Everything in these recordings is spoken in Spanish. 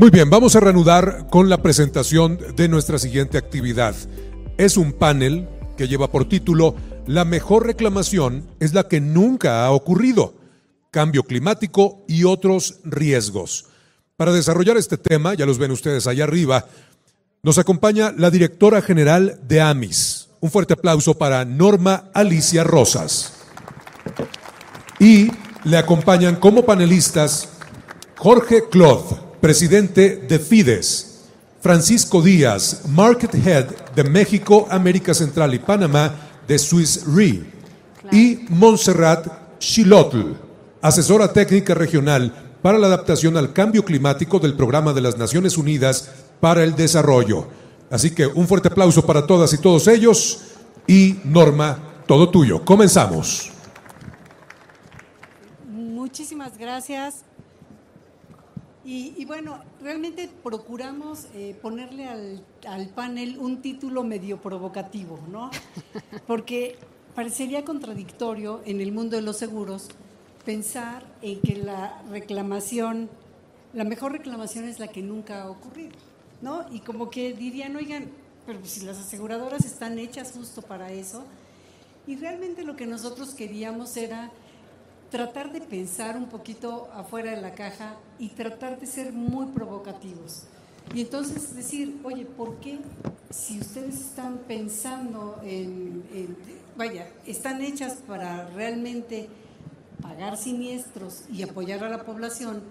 Muy bien, vamos a reanudar con la presentación de nuestra siguiente actividad. Es un panel que lleva por título La mejor reclamación es la que nunca ha ocurrido, cambio climático y otros riesgos. Para desarrollar este tema, ya los ven ustedes allá arriba, nos acompaña la directora general de AMIS. Un fuerte aplauso para Norma Alicia Rosas. Y le acompañan como panelistas Jorge Cloth, presidente de Fides, Francisco Díaz, Market Head de México, América Central y Panamá de Swiss Re, y Montserrat Xilotl, asesora técnica regional para la adaptación al cambio climático del Programa de las Naciones Unidas para el Desarrollo. Así que un fuerte aplauso para todas y todos ellos. Y Norma, todo tuyo. Comenzamos. Muchísimas gracias. Y bueno, realmente procuramos ponerle al panel un título medio provocativo, ¿no? Porque parecería contradictorio en el mundo de los seguros pensar en que la mejor reclamación es la que nunca ha ocurrido, ¿no? Y como que dirían, oigan, pero si las aseguradoras están hechas justo para eso. Y realmente lo que nosotros queríamos era tratar de pensar un poquito afuera de la caja y tratar de ser muy provocativos. Y entonces decir, oye, ¿por qué si ustedes están pensando están hechas para realmente pagar siniestros y apoyar a la población,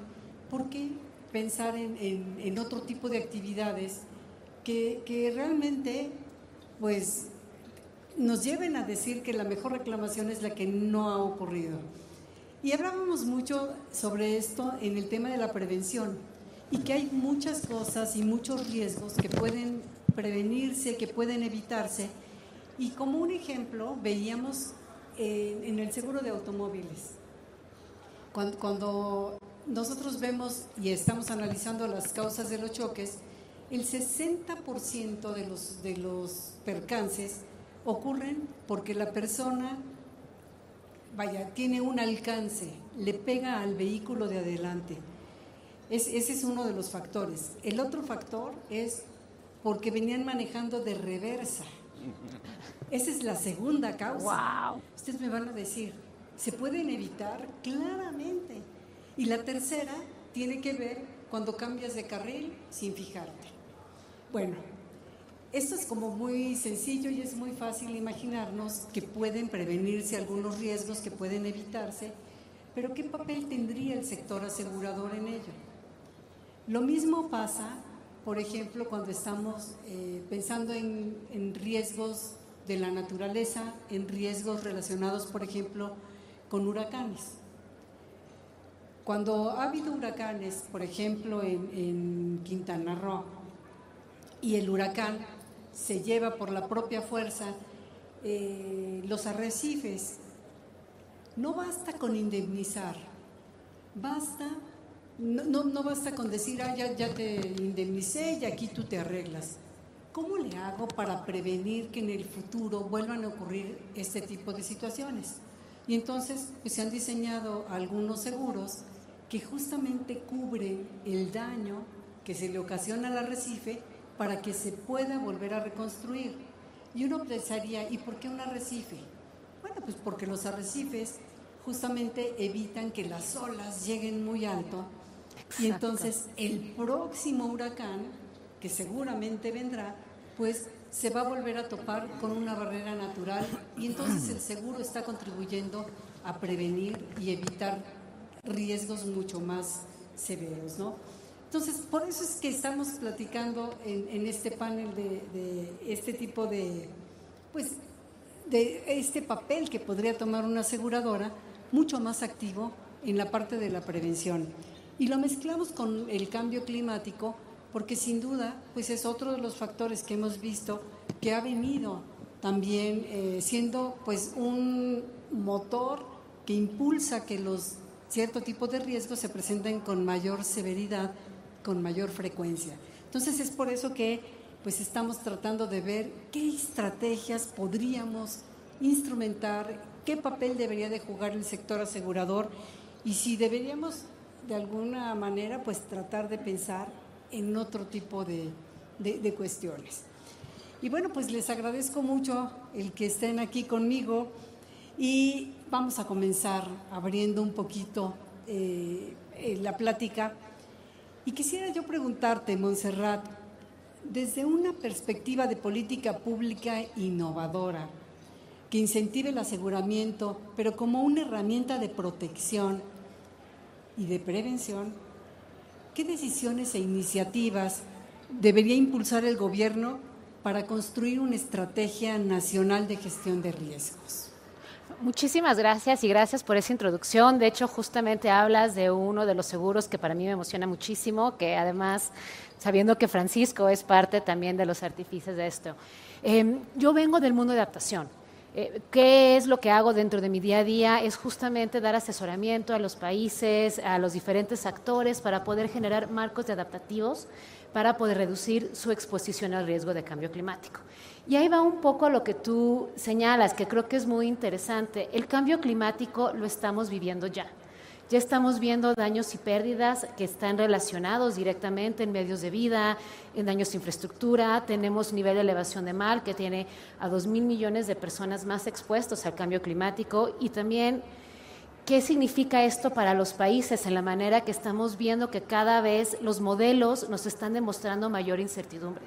¿por qué pensar en otro tipo de actividades que realmente pues nos lleven a decir que la mejor reclamación es la que no ha ocurrido? Y hablábamos mucho sobre esto en el tema de la prevención y que hay muchas cosas y muchos riesgos que pueden prevenirse, que pueden evitarse. Y como un ejemplo veíamos en el seguro de automóviles. Cuando nosotros vemos y estamos analizando las causas de los choques, el 60% de los percances ocurren porque la persona tiene un alcance, le pega al vehículo de adelante. Ese es uno de los factores. El otro factor es porque venían manejando de reversa. Esa es la segunda causa. Wow. Ustedes me van a decir, ¿se pueden evitar? Claramente. Y la tercera tiene que ver cuando cambias de carril sin fijarte. Bueno, esto es como muy sencillo y es muy fácil imaginarnos que pueden prevenirse algunos riesgos, que pueden evitarse, pero ¿qué papel tendría el sector asegurador en ello? Lo mismo pasa, por ejemplo, cuando estamos pensando en riesgos de la naturaleza, en riesgos relacionados, por ejemplo, con huracanes. Cuando ha habido huracanes, por ejemplo, en Quintana Roo, y el huracán se lleva por la propia fuerza los arrecifes, no basta con indemnizar, no basta con decir, ya te indemnicé y aquí tú te arreglas. ¿Cómo le hago para prevenir que en el futuro vuelvan a ocurrir este tipo de situaciones? Y entonces pues, se han diseñado algunos seguros que justamente cubren el daño que se le ocasiona al arrecife para que se pueda volver a reconstruir. Y uno pensaría, ¿y por qué un arrecife? Bueno, pues porque los arrecifes justamente evitan que las olas lleguen muy alto. Exacto. Y entonces el próximo huracán, que seguramente vendrá, pues se va a volver a topar con una barrera natural y entonces el seguro está contribuyendo a prevenir y evitar riesgos mucho más severos, ¿no? Entonces, por eso es que estamos platicando en este panel de este tipo de este papel que podría tomar una aseguradora mucho más activo en la parte de la prevención. Y lo mezclamos con el cambio climático porque sin duda pues es otro de los factores que hemos visto que ha venido también siendo pues un motor que impulsa que los cierto tipo de riesgos se presenten con mayor severidad, con mayor frecuencia. Entonces es por eso que pues estamos tratando de ver qué estrategias podríamos instrumentar, qué papel debería de jugar el sector asegurador y si deberíamos de alguna manera pues tratar de pensar en otro tipo de cuestiones. Y bueno, pues les agradezco mucho el que estén aquí conmigo y vamos a comenzar abriendo un poquito la plática. Y quisiera yo preguntarte, Montserrat, desde una perspectiva de política pública innovadora, que incentive el aseguramiento, pero como una herramienta de protección y de prevención, ¿qué decisiones e iniciativas debería impulsar el gobierno para construir una estrategia nacional de gestión de riesgos? Muchísimas gracias y gracias por esa introducción. De hecho, justamente hablas de uno de los seguros que para mí me emociona muchísimo, que además, sabiendo que Francisco es parte también de los artífices de esto. Yo vengo del mundo de adaptación. ¿Qué es lo que hago dentro de mi día a día? Es justamente dar asesoramiento a los países, a los diferentes actores para poder generar marcos de adaptativos para poder reducir su exposición al riesgo de cambio climático. Y ahí va un poco lo que tú señalas, que creo que es muy interesante. El cambio climático lo estamos viviendo ya. Ya estamos viendo daños y pérdidas que están relacionados directamente en medios de vida, en daños de infraestructura. Tenemos un nivel de elevación de mar que tiene a 2,000 millones de personas más expuestos al cambio climático. Y también, ¿qué significa esto para los países? En la manera que estamos viendo que cada vez los modelos nos están demostrando mayor incertidumbre.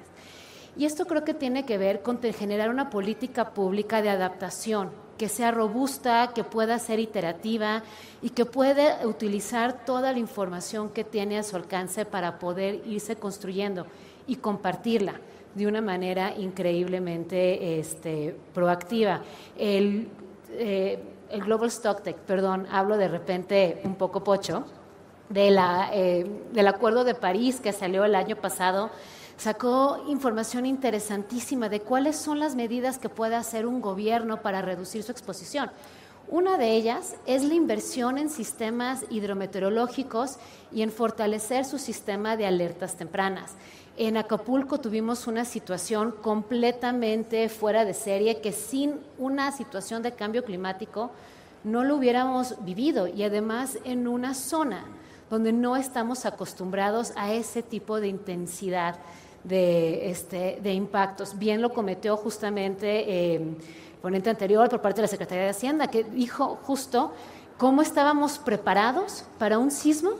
Y esto creo que tiene que ver con generar una política pública de adaptación que sea robusta, que pueda ser iterativa y que pueda utilizar toda la información que tiene a su alcance para poder irse construyendo y compartirla de una manera increíblemente proactiva. El Global Stocktake, perdón, hablo de repente un poco pocho, del Acuerdo de París que salió el año pasado, sacó información interesantísima de cuáles son las medidas que puede hacer un gobierno para reducir su exposición. Una de ellas es la inversión en sistemas hidrometeorológicos y en fortalecer su sistema de alertas tempranas. En Acapulco tuvimos una situación completamente fuera de serie que sin una situación de cambio climático no lo hubiéramos vivido, y además en una zona donde no estamos acostumbrados a ese tipo de intensidad de impactos. Bien lo cometió justamente el ponente anterior por parte de la Secretaría de Hacienda, que dijo justo cómo estábamos preparados para un sismo,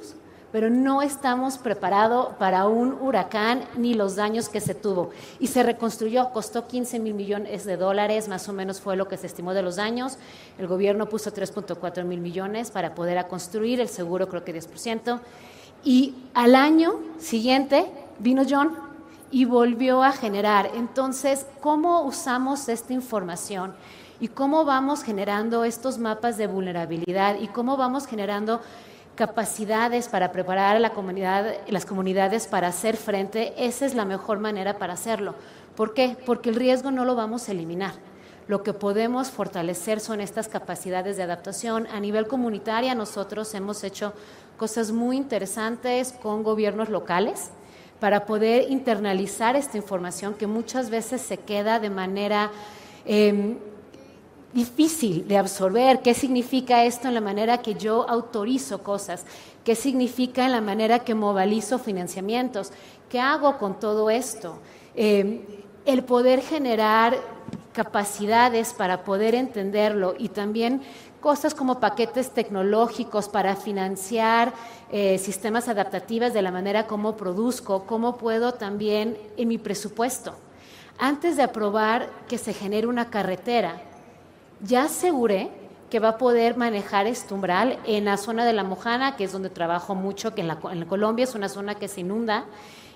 pero no estamos preparados para un huracán ni los daños que se tuvo. Y se reconstruyó, costó 15,000 millones de dólares, más o menos fue lo que se estimó de los daños. El gobierno puso 3.4 mil millones para poder construir, el seguro creo que 10%. Y al año siguiente vino John y volvió a generar. Entonces, ¿cómo usamos esta información? ¿Y cómo vamos generando estos mapas de vulnerabilidad? ¿Y cómo vamos generando capacidades para preparar a la comunidad, las comunidades para hacer frente? Esa es la mejor manera para hacerlo. ¿Por qué? Porque el riesgo no lo vamos a eliminar. Lo que podemos fortalecer son estas capacidades de adaptación. A nivel comunitario, nosotros hemos hecho cosas muy interesantes con gobiernos locales para poder internalizar esta información que muchas veces se queda de manera difícil de absorber. ¿Qué significa esto en la manera que yo autorizo cosas? ¿Qué significa en la manera que movilizo financiamientos? ¿Qué hago con todo esto? El poder generar capacidades para poder entenderlo, y también cosas como paquetes tecnológicos para financiar sistemas adaptativos de la manera como produzco, cómo puedo también en mi presupuesto. Antes de aprobar que se genere una carretera, ya aseguré que va a poder manejar este umbral en la zona de La Mojana, que es donde trabajo mucho, que en Colombia es una zona que se inunda,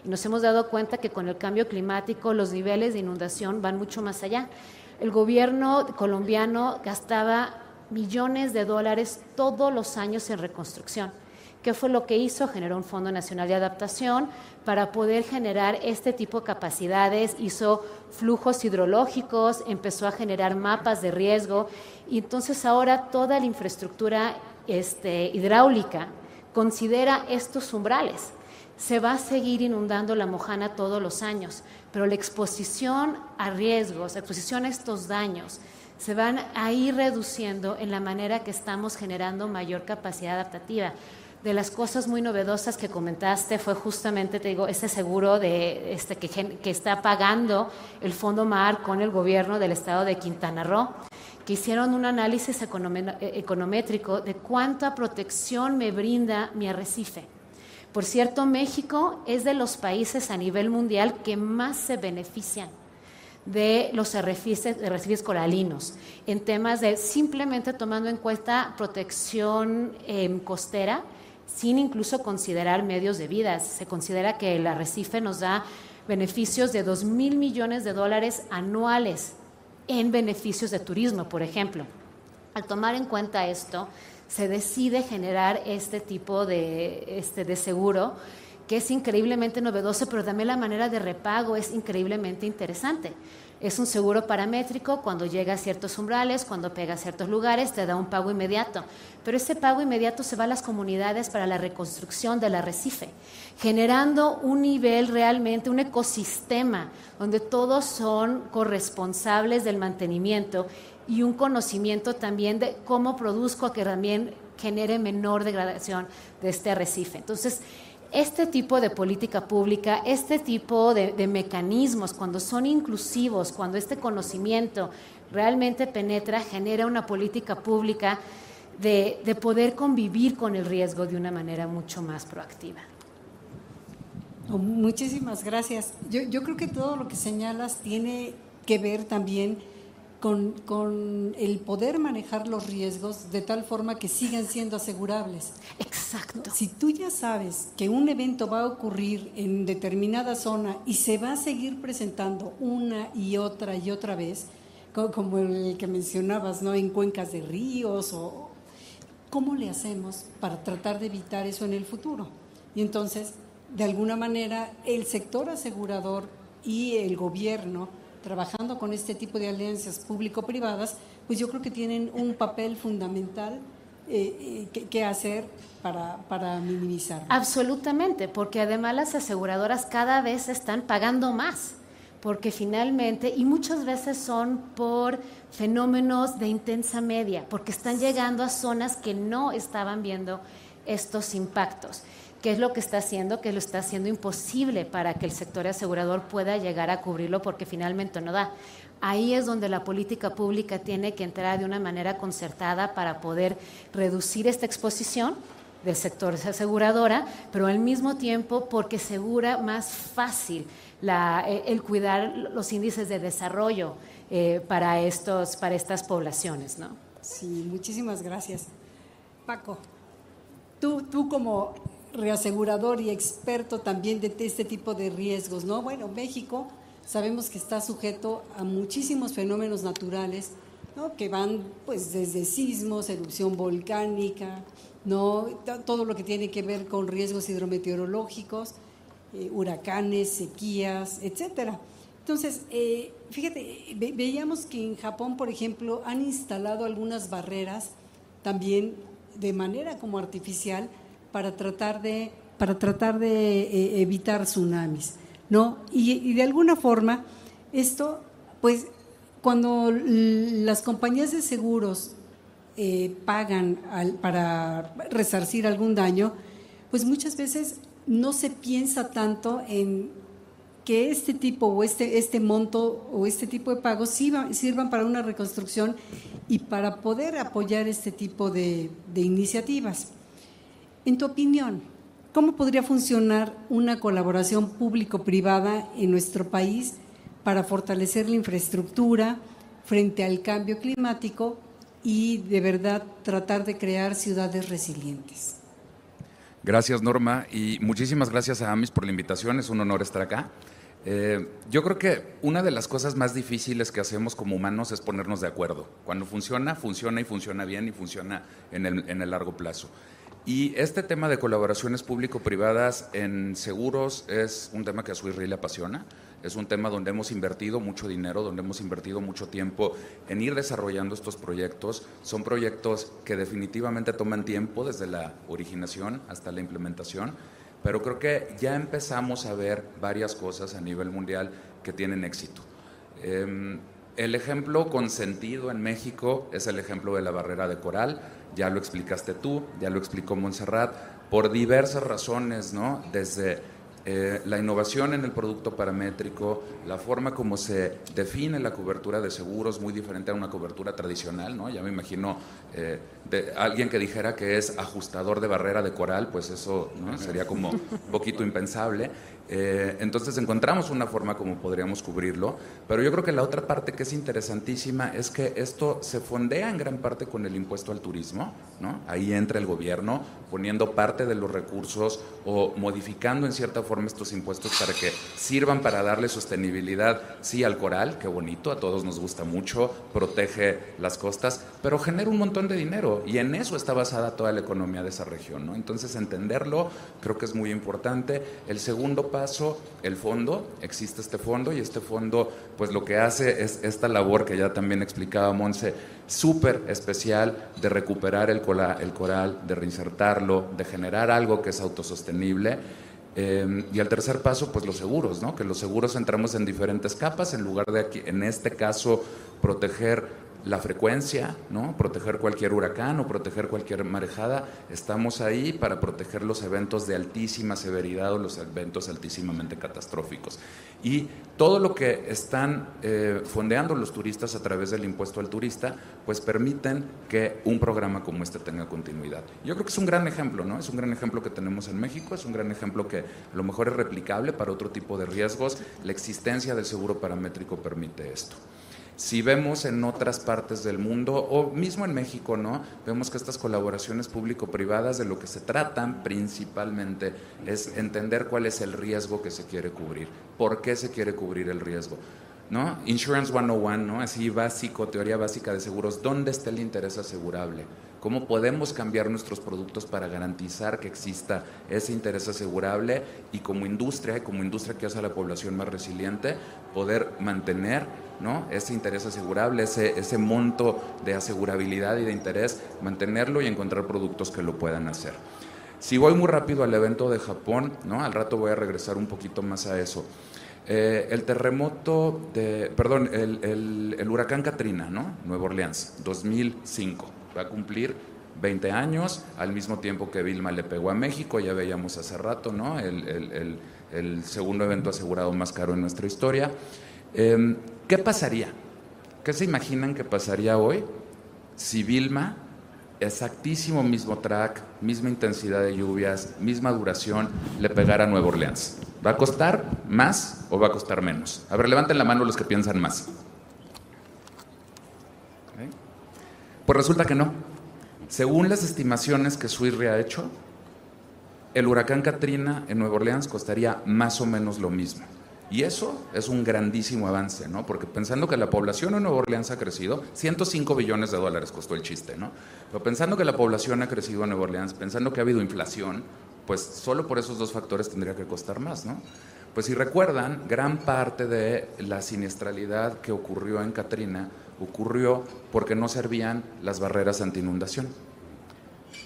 y nos hemos dado cuenta que con el cambio climático los niveles de inundación van mucho más allá. El gobierno colombiano gastaba millones de dólares todos los años en reconstrucción. ¿Qué fue lo que hizo? Generó un Fondo Nacional de Adaptación para poder generar este tipo de capacidades, hizo flujos hidrológicos, empezó a generar mapas de riesgo, y entonces ahora toda la infraestructura hidráulica considera estos umbrales. Se va a seguir inundando La Mojana todos los años, pero la exposición a riesgos, la exposición a estos daños, se van a ir reduciendo en la manera que estamos generando mayor capacidad adaptativa. de las cosas muy novedosas que comentaste fue justamente, te digo, este seguro de, que está pagando el Fondo Mar con el gobierno del estado de Quintana Roo, que hicieron un análisis econométrico de cuánta protección me brinda mi arrecife. Por cierto, México es de los países a nivel mundial que más se benefician de los arrecifes coralinos, en temas de simplemente tomando en cuenta protección costera, sin incluso considerar medios de vida. Se considera que el arrecife nos da beneficios de $2,000 millones anuales en beneficios de turismo, por ejemplo. Al tomar en cuenta esto, se decide generar este tipo de seguro, que es increíblemente novedoso, pero también la manera de repago es increíblemente interesante. Es un seguro paramétrico, cuando llega a ciertos umbrales, cuando pega a ciertos lugares, te da un pago inmediato. Pero ese pago inmediato se va a las comunidades para la reconstrucción del arrecife, generando un nivel realmente, un ecosistema, donde todos son corresponsables del mantenimiento y un conocimiento también de cómo produzco que también genere menor degradación de este arrecife. Entonces, este tipo de política pública, este tipo de mecanismos, cuando son inclusivos, cuando este conocimiento realmente penetra, genera una política pública de poder convivir con el riesgo de una manera mucho más proactiva. Muchísimas gracias. Yo creo que todo lo que señalas tiene que ver también con el poder manejar los riesgos de tal forma que sigan siendo asegurables. Exacto. Si tú ya sabes que un evento va a ocurrir en determinada zona y se va a seguir presentando una y otra vez, como el que mencionabas, ¿no? En cuencas de ríos, o ¿cómo le hacemos para tratar de evitar eso en el futuro? Y entonces, de alguna manera, el sector asegurador y el gobierno, trabajando con este tipo de alianzas público-privadas, pues yo creo que tienen un papel fundamental que hacer para minimizar. Absolutamente, porque además las aseguradoras cada vez están pagando más, porque finalmente, y muchas veces son por fenómenos de intensa media, porque están llegando a zonas que no estaban viendo estos impactos. ¿Qué es lo que está haciendo? Que lo está haciendo imposible para que el sector asegurador pueda llegar a cubrirlo, porque finalmente no da. Ahí es donde la política pública tiene que entrar de una manera concertada para poder reducir esta exposición del sector aseguradora, pero al mismo tiempo porque asegura más fácil el cuidar los índices de desarrollo para estas poblaciones, ¿no? Sí, muchísimas gracias. Paco, tú como reasegurador y experto también de este tipo de riesgos, ¿no? Bueno, México sabemos que está sujeto a muchísimos fenómenos naturales, ¿no? Que van pues desde sismos, erupción volcánica, ¿no? Todo lo que tiene que ver con riesgos hidrometeorológicos, huracanes, sequías, etcétera. Entonces, fíjate, veíamos que en Japón, por ejemplo, han instalado algunas barreras también de manera como artificial para tratar de evitar tsunamis, ¿no? Y de alguna forma, esto, pues, cuando las compañías de seguros pagan para resarcir algún daño, pues muchas veces no se piensa tanto en que este tipo o este monto o este tipo de pagos sirvan para una reconstrucción y para poder apoyar este tipo de iniciativas. En tu opinión, ¿cómo podría funcionar una colaboración público-privada en nuestro país para fortalecer la infraestructura frente al cambio climático y de verdad tratar de crear ciudades resilientes? Gracias, Norma, y muchísimas gracias a AMIS por la invitación, es un honor estar acá. Yo creo que una de las cosas más difíciles que hacemos como humanos es ponernos de acuerdo. Cuando funciona, funciona y funciona bien y funciona en el largo plazo. Y este tema de colaboraciones público-privadas en seguros es un tema que a Suirri le apasiona, es un tema donde hemos invertido mucho dinero, donde hemos invertido mucho tiempo en ir desarrollando estos proyectos. Son proyectos que definitivamente toman tiempo desde la originación hasta la implementación, pero creo que ya empezamos a ver varias cosas a nivel mundial que tienen éxito. El ejemplo consentido en México es el ejemplo de la barrera de coral. Ya lo explicaste tú, ya lo explicó Montserrat, por diversas razones, ¿no? Desde la innovación en el producto paramétrico, la forma como se define la cobertura de seguros, muy diferente a una cobertura tradicional, ¿no? Ya me imagino de alguien que dijera que es ajustador de barrera de coral, pues eso, ¿no? Sería como un poquito impensable. Entonces encontramos una forma como podríamos cubrirlo, pero yo creo que la otra parte que es interesantísima es que esto se fondea en gran parte con el impuesto al turismo, ¿no? Ahí entra el gobierno poniendo parte de los recursos o modificando en cierta forma estos impuestos para que sirvan para darle sostenibilidad, sí, al coral, qué bonito, a todos nos gusta mucho, protege las costas, pero genera un montón de dinero y en eso está basada toda la economía de esa región, ¿no? Entonces entenderlo creo que es muy importante. El segundo paso, el fondo, existe este fondo y este fondo pues lo que hace es esta labor que ya también explicaba Monse, súper especial de recuperar el coral, de reinsertarlo, de generar algo que es autosostenible. Y el tercer paso, pues los seguros, ¿no? Que los seguros entramos en diferentes capas, en lugar de aquí, en este caso, proteger la frecuencia, ¿no? Proteger cualquier huracán o proteger cualquier marejada, estamos ahí para proteger los eventos de altísima severidad o los eventos altísimamente catastróficos. Y todo lo que están fondeando los turistas a través del impuesto al turista, pues permiten que un programa como este tenga continuidad. Yo creo que es un gran ejemplo, ¿no? Es un gran ejemplo que tenemos en México, es un gran ejemplo que a lo mejor es replicable para otro tipo de riesgos. La existencia del seguro paramétrico permite esto. Si vemos en otras partes del mundo, o mismo en México, ¿no? Vemos que estas colaboraciones público-privadas de lo que se tratan principalmente es entender cuál es el riesgo que se quiere cubrir, por qué se quiere cubrir el riesgo, ¿no? Insurance 101, ¿no? Así básico, teoría básica de seguros, ¿dónde está el interés asegurable? ¿Cómo podemos cambiar nuestros productos para garantizar que exista ese interés asegurable y como industria que hace a la población más resiliente, poder mantener, ¿no? Ese interés asegurable, ese monto de asegurabilidad y de interés, mantenerlo y encontrar productos que lo puedan hacer. Si voy muy rápido al evento de Japón, ¿no? Al rato voy a regresar un poquito más a eso. El terremoto el huracán Katrina, ¿no? Nueva Orleans, 2005, va a cumplir 20 años, al mismo tiempo que Vilma le pegó a México, ya veíamos hace rato, ¿no? El segundo evento asegurado más caro en nuestra historia. ¿Qué pasaría? ¿Qué se imaginan que pasaría hoy si Vilma, exactísimo mismo track, misma intensidad de lluvias, misma duración, le pegara a Nueva Orleans? ¿Va a costar más o va a costar menos? A ver, levanten la mano los que piensan más. ¿Okay? Pues resulta que no. Según las estimaciones que SUIRRE ha hecho, el huracán Katrina en Nueva Orleans costaría más o menos lo mismo. Y eso es un grandísimo avance, ¿no? Porque pensando que la población en Nueva Orleans ha crecido, 105 billones de dólares costó el chiste, ¿no? Pero pensando que la población ha crecido en Nueva Orleans, pensando que ha habido inflación, pues solo por esos dos factores tendría que costar más, ¿no? Pues si recuerdan, gran parte de la siniestralidad que ocurrió en Katrina ocurrió porque no servían las barreras anti-inundación.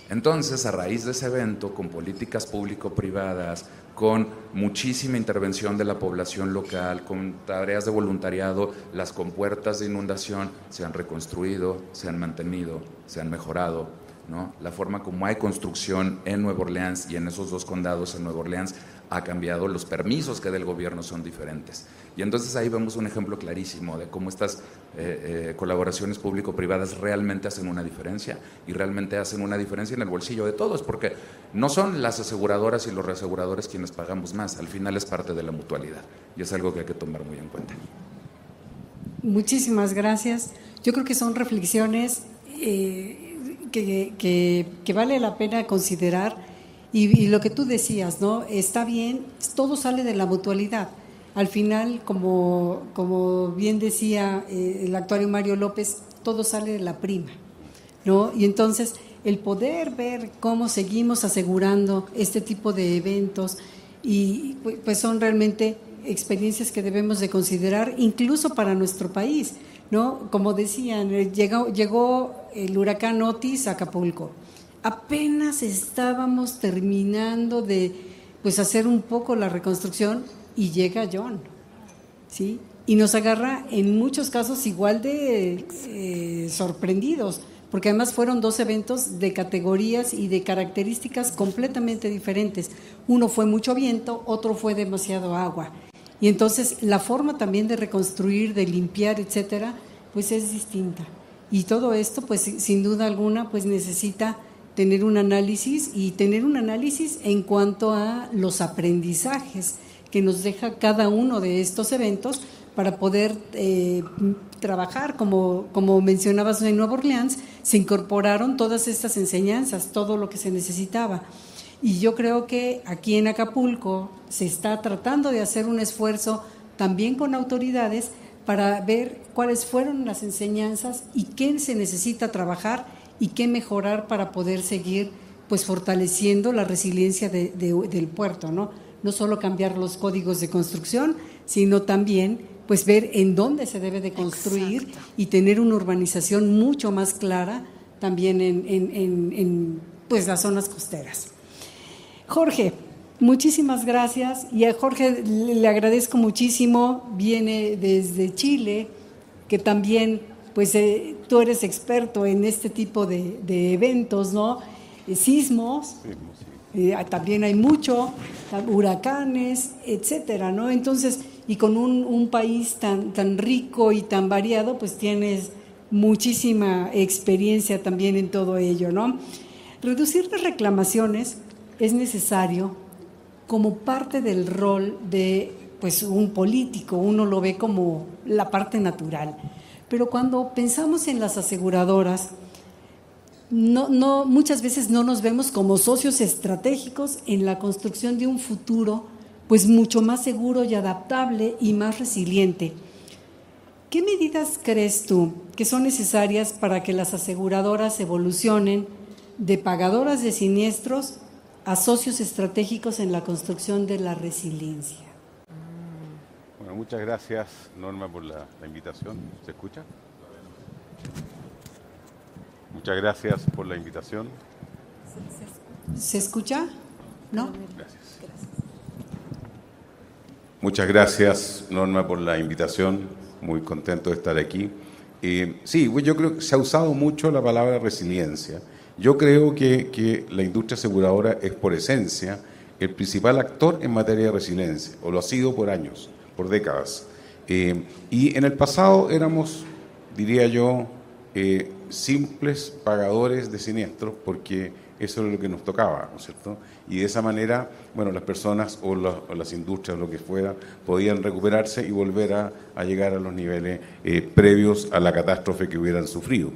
Entonces, a raíz de ese evento, con políticas público-privadas, con muchísima intervención de la población local, con tareas de voluntariado, las compuertas de inundación se han reconstruido, se han mantenido, se han mejorado, ¿no? La forma como hay construcción en Nueva Orleans y en esos dos condados en Nueva Orleans ha cambiado, los permisos que da el gobierno son diferentes. Y entonces ahí vemos un ejemplo clarísimo de cómo estas colaboraciones público-privadas realmente hacen una diferencia y realmente hacen una diferencia en el bolsillo de todos, porque no son las aseguradoras y los reaseguradores quienes pagamos más, al final es parte de la mutualidad y es algo que hay que tomar muy en cuenta. Muchísimas gracias. Yo creo que son reflexiones que vale la pena considerar y lo que tú decías, ¿no? Está bien, todo sale de la mutualidad. Al final, como bien decía el actuario Mario López, todo sale de la prima, ¿no? Y entonces el poder ver cómo seguimos asegurando este tipo de eventos y pues son realmente experiencias que debemos de considerar incluso para nuestro país, ¿no? Como decían, llegó el huracán Otis a Acapulco. Apenas estábamos terminando de pues hacer un poco la reconstrucción y llega John, ¿sí? y nos agarra en muchos casos igual de sorprendidos, porque además fueron 2 eventos de categorías y de características completamente diferentes. Uno fue mucho viento, otro fue demasiado agua. Y entonces la forma también de reconstruir, de limpiar, etcétera, pues es distinta. Y todo esto, pues sin duda alguna, pues necesita tener un análisis y tener un análisis en cuanto a los aprendizajes que nos deja cada uno de estos eventos para poder trabajar, como mencionabas en Nueva Orleans, se incorporaron todas estas enseñanzas, todo lo que se necesitaba. Y yo creo que aquí en Acapulco se está tratando de hacer un esfuerzo también con autoridades para ver cuáles fueron las enseñanzas y qué se necesita trabajar y qué mejorar para poder seguir pues fortaleciendo la resiliencia del puerto, ¿no? No solo cambiar los códigos de construcción, sino también pues ver en dónde se debe de construir. Exacto. Y tener una urbanización mucho más clara también en pues las zonas costeras. Jorge, muchísimas gracias, y a Jorge le agradezco muchísimo, viene desde Chile, que también pues tú eres experto en este tipo de eventos, ¿no? Sismos, sí. También hay mucho, huracanes, etcétera, ¿no? Entonces, y con un país tan rico y tan variado, pues tienes muchísima experiencia también en todo ello, ¿no? Reducir las reclamaciones es necesario como parte del rol de pues un político, uno lo ve como la parte natural. Pero cuando pensamos en las aseguradoras, muchas veces no nos vemos como socios estratégicos en la construcción de un futuro pues mucho más seguro y adaptable y más resiliente. ¿Qué medidas crees tú que son necesarias para que las aseguradoras evolucionen de pagadoras de siniestros a socios estratégicos en la construcción de la resiliencia? Bueno, muchas gracias, Norma, por la invitación. ¿Se escucha? Muchas gracias por la invitación. ¿Se escucha? ¿No? Gracias. Muchas gracias, Norma, por la invitación. Muy contento de estar aquí. Sí, yo creo que se ha usado mucho la palabra resiliencia. Yo creo que la industria aseguradora es, por esencia, el principal actor en materia de resiliencia, o lo ha sido por años, por décadas. Y en el pasado éramos, diría yo, simples pagadores de siniestros, porque eso es lo que nos tocaba, ¿no es cierto? Y de esa manera, bueno, las personas o las industrias, lo que fuera, podían recuperarse y volver a llegar a los niveles previos a la catástrofe que hubieran sufrido.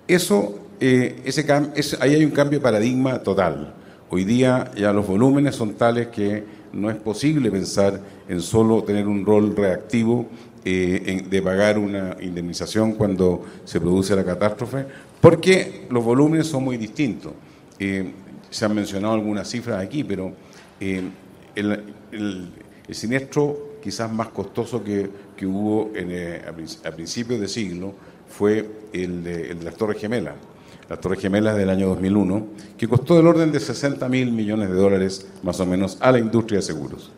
Ahí hay un cambio de paradigma total. Hoy día ya los volúmenes son tales que no es posible pensar en solo tener un rol reactivo de pagar una indemnización cuando se produce la catástrofe, porque los volúmenes son muy distintos. Se han mencionado algunas cifras aquí, pero el siniestro quizás más costoso que hubo a principios de siglo fue el de las Torres Gemelas. Las Torres Gemelas del año 2001, que costó del orden de $60.000 millones más o menos a la industria de seguros.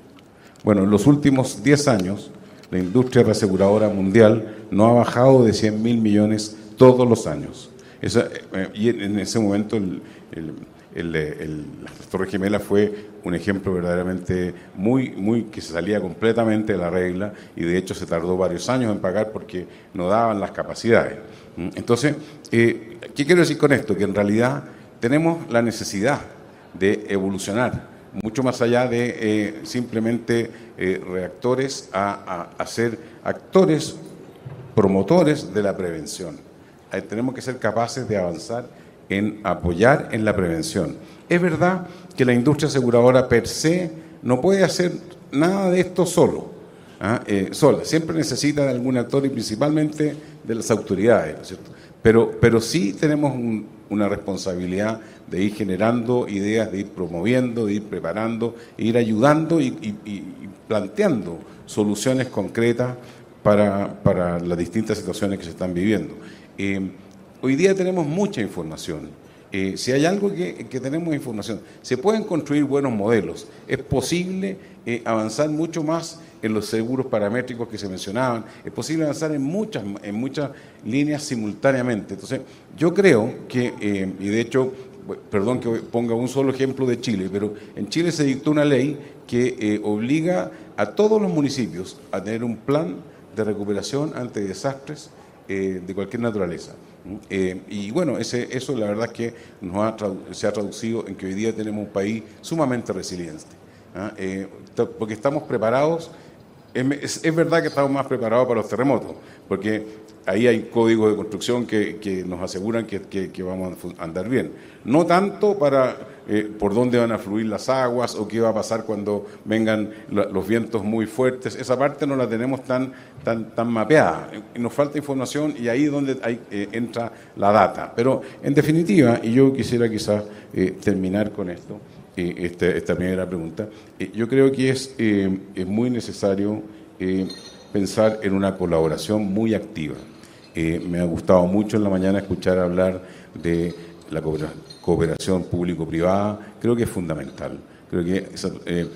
Bueno, en los últimos 10 años, la industria reaseguradora mundial no ha bajado de 100.000 millones todos los años. Y en ese momento las Torres Gemelas fue un ejemplo verdaderamente muy que se salía completamente de la regla, y de hecho se tardó varios años en pagar porque no daban las capacidades. Entonces, ¿qué quiero decir con esto? Que en realidad tenemos la necesidad de evolucionar mucho más allá de simplemente reactores a ser actores promotores de la prevención. Tenemos que ser capaces de avanzar en apoyar en la prevención. Es verdad que la industria aseguradora per se no puede hacer nada de esto sola. Siempre necesita de algún actor, y principalmente de las autoridades, ¿no es cierto? Pero sí tenemos una responsabilidad de ir generando ideas, de ir promoviendo, de ir preparando, de ir ayudando y planteando soluciones concretas para las distintas situaciones que se están viviendo. Hoy día tenemos mucha información Si hay algo que tenemos información, se pueden construir buenos modelos, es posible avanzar mucho más en los seguros paramétricos que se mencionaban, es posible avanzar en muchas líneas simultáneamente. Entonces, yo creo que, y de hecho, perdón que ponga un solo ejemplo de Chile, pero en Chile se dictó una ley que obliga a todos los municipios a tener un plan de recuperación ante desastres de cualquier naturaleza. Y bueno, eso la verdad es que se ha traducido en que hoy día tenemos un país sumamente resiliente, porque estamos preparados. Es verdad que estamos más preparados para los terremotos, porque ahí hay códigos de construcción que nos aseguran que vamos a andar bien. No tanto para por dónde van a fluir las aguas o qué va a pasar cuando vengan los vientos muy fuertes. Esa parte no la tenemos tan mapeada. Nos falta información y ahí es donde entra la data. Pero en definitiva, y yo quisiera quizás terminar con esto, esta primera pregunta, yo creo que es muy necesario pensar en una colaboración muy activa. Me ha gustado mucho en la mañana escuchar hablar de la cooperación público-privada. Creo que es fundamental. Creo que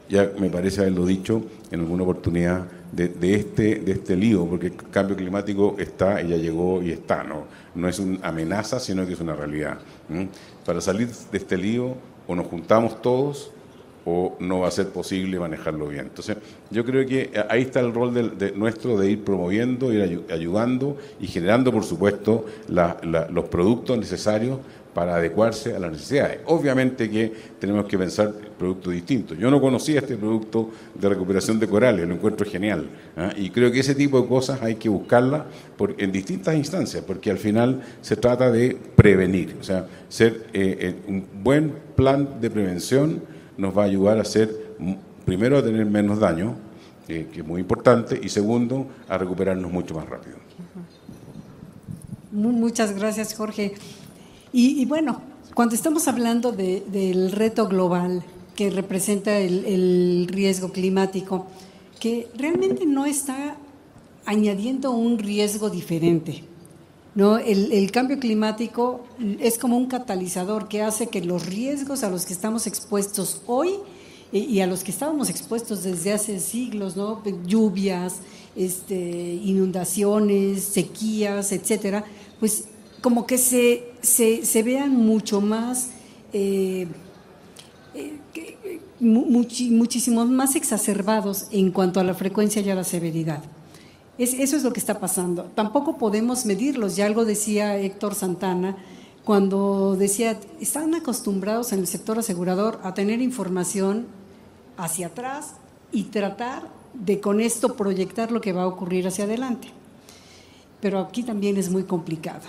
ya me parece haberlo dicho en alguna oportunidad de este lío, porque el cambio climático está y ya llegó y está. No es una amenaza, sino que es una realidad. Para salir de este lío, o nos juntamos todos o no va a ser posible manejarlo bien. Entonces, yo creo que ahí está el rol nuestro de ir promoviendo, ir ayudando y generando, por supuesto, los productos necesarios para adecuarse a las necesidades. Obviamente que tenemos que pensar productos distintos. Yo no conocía este producto de recuperación de corales, lo encuentro genial, y creo que ese tipo de cosas hay que buscarlas en distintas instancias, porque al final se trata de prevenir. O sea, un buen plan de prevención nos va a ayudar primero a tener menos daño, que es muy importante, y segundo, a recuperarnos mucho más rápido. Muchas gracias, Jorge. Y bueno, cuando estamos hablando del reto global que representa el riesgo climático, que realmente no está añadiendo un riesgo diferente, ¿no? El cambio climático es como un catalizador que hace que los riesgos a los que estamos expuestos hoy y a los que estábamos expuestos desde hace siglos, ¿no? Lluvias, inundaciones, sequías, etcétera, pues como que se vean mucho más, muchísimos más exacerbados en cuanto a la frecuencia y a la severidad. Eso es lo que está pasando. Tampoco podemos medirlos. Ya algo decía Héctor Santana cuando decía, están acostumbrados en el sector asegurador a tener información hacia atrás y tratar de con esto proyectar lo que va a ocurrir hacia adelante. Pero aquí también es muy complicado.